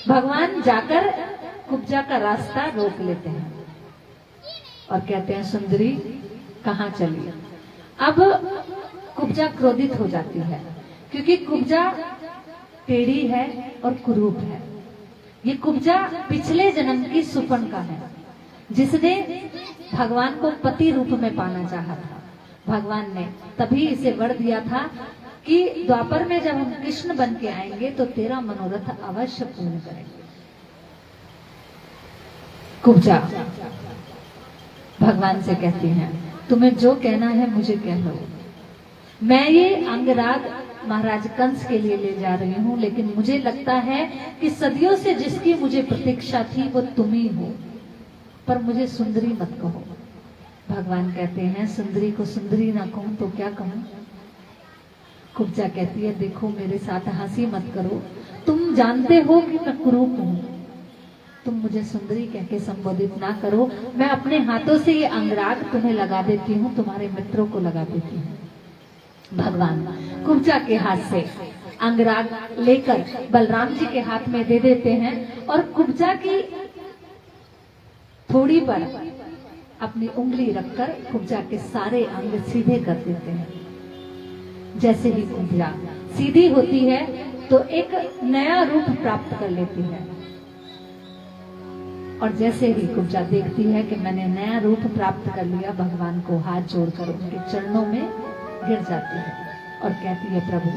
भगवान जाकर कुब्जा का रास्ता रोक लेते हैं और कहते हैं सुंदरी कहाँ चली। अब कुब्जा क्रोधित हो जाती है क्योंकि कुब्जा टेढ़ी है और कुरूप है। ये कुब्जा पिछले जन्म की सुपर्ण है जिसने भगवान को पति रूप में पाना चाहा था। भगवान ने तभी इसे वर दिया था कि द्वापर में जब हम कृष्ण बन के आएंगे तो तेरा मनोरथ अवश्य पूर्ण करेंगे। कुब्जा भगवान से कहती हैं तुम्हें जो कहना है मुझे कह लो। मैं ये अंगराग महाराज कंस के लिए ले जा रही हूँ, लेकिन मुझे लगता है कि सदियों से जिसकी मुझे प्रतीक्षा थी वो तुम ही हो, पर मुझे सुंदरी मत कहो। भगवान कहते हैं सुंदरी को सुंदरी ना कहूं तो क्या कहूं। कुब्जा कहती है देखो मेरे साथ हंसी मत करो, तुम जानते हो कि मैं कुरूप हूं, तुम मुझे सुंदरी कह के संबोधित ना करो। मैं अपने हाथों से ये अंगराग तुम्हें लगा देती हूँ, तुम्हारे मित्रों को लगा देती हूँ। भगवान कुब्जा के हाथ से अंगराग लेकर बलराम जी के हाथ में दे देते हैं और कुब्जा की थोड़ी पर अपनी उंगली रखकर कुब्जा के सारे अंग सीधे कर देते हैं। जैसे ही कुब्जा सीधी होती है तो एक नया रूप प्राप्त कर लेती है, और जैसे ही कुब्जा देखती है कि मैंने नया रूप प्राप्त कर लिया, भगवान को हाथ जोड़कर उनके चरणों में गिर जाती है और कहती है, प्रभु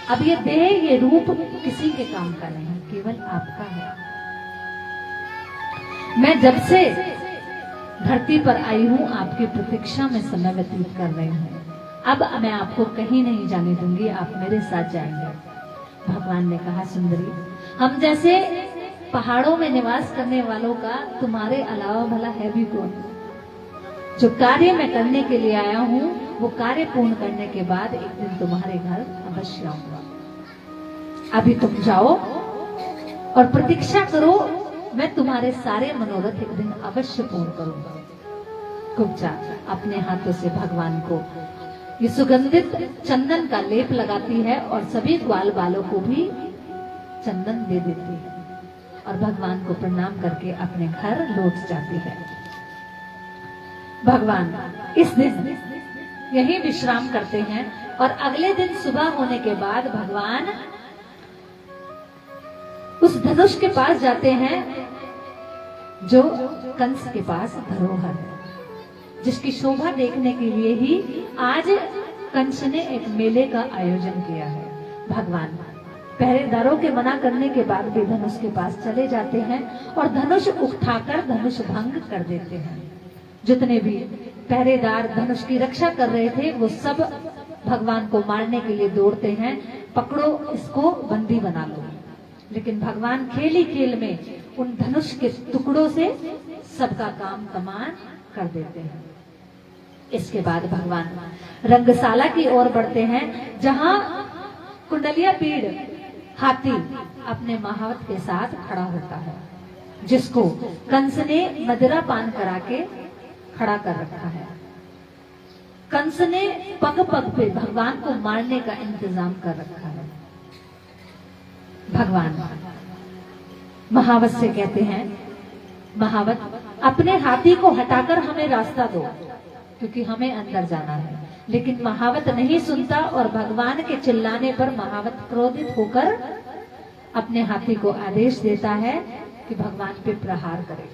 अब ये देह, ये रूप किसी के काम का नहीं, केवल आपका है। मैं जब से धरती पर आई हूं, आपकी प्रतीक्षा में समय व्यतीत कर रही हूं। अब मैं आपको कहीं नहीं जाने दूंगी, आप मेरे साथ जाएंगे। भगवान ने कहा, सुंदरी, हम जैसे पहाड़ों में निवास करने वालों का तुम्हारे अलावा भला है भी कौन? जो कार्य मैं करने के लिए आया हूं, वो कार्य पूर्ण करने के बाद एक दिन तुम्हारे घर अवश्य आऊंगा। अभी तुम जाओ और प्रतीक्षा करो, मैं तुम्हारे सारे मनोरथ एक दिन अवश्य पूर्ण करूंगा। कुब्जा अपने हाथों से भगवान को ये सुगंधित चंदन का लेप लगाती है और सभी ग्वाल बालों को भी चंदन दे देती है और भगवान को प्रणाम करके अपने घर लौट जाती है। भगवान इस दिन यही विश्राम करते हैं और अगले दिन सुबह होने के बाद भगवान उस धनुष के पास जाते हैं जो कंस के पास धरोहर है, जिसकी शोभा देखने के लिए ही आज कंस ने एक मेले का आयोजन किया है। भगवान पहरेदारों के मना करने के बाद भी धनुष के पास चले जाते हैं और धनुष उठाकर धनुष भंग कर देते हैं। जितने भी पहरेदार धनुष की रक्षा कर रहे थे वो सब भगवान को मारने के लिए दौड़ते हैं, पकड़ो इसको, बंदी बना लो। लेकिन भगवान खेल ही खेल में उन धनुष के टुकड़ों से सबका काम तमाम कर देते हैं। इसके बाद भगवान रंगशाला की ओर बढ़ते हैं, जहां कुंडलिया पीड़ हाथी अपने महावत के साथ खड़ा होता है, जिसको कंस ने मदिरा पान करा के खड़ा कर रखा है। कंस ने पग पग पे भगवान को मारने का इंतजाम कर रखा है। भगवान महावत से कहते हैं, महावत अपने हाथी को हटाकर हमें रास्ता दो, क्योंकि हमें अंदर जाना है। लेकिन महावत नहीं सुनता और भगवान के चिल्लाने पर महावत क्रोधित होकर अपने हाथी को आदेश देता है कि भगवान पे प्रहार करे।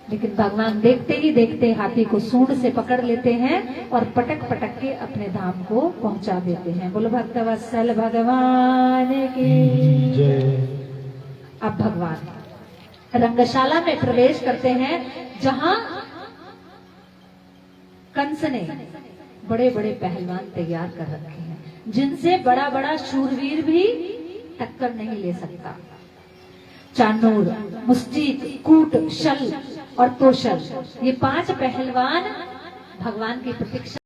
लेकिन भगवान देखते ही देखते हाथी को सूंड से पकड़ लेते हैं और पटक पटक के अपने धाम को पहुंचा देते हैं। बोलो भक्तवत्सल भगवान की जय। अब भगवान रंगशाला में प्रवेश करते हैं, जहां कंस ने बड़े बड़े पहलवान तैयार कर रखे हैं, जिनसे बड़ा बड़ा शूरवीर भी टक्कर नहीं ले सकता। चांडूर, मुष्टिक, कूट, शल और तोशल, ये 5 पहलवान भगवान की प्रतीक्षा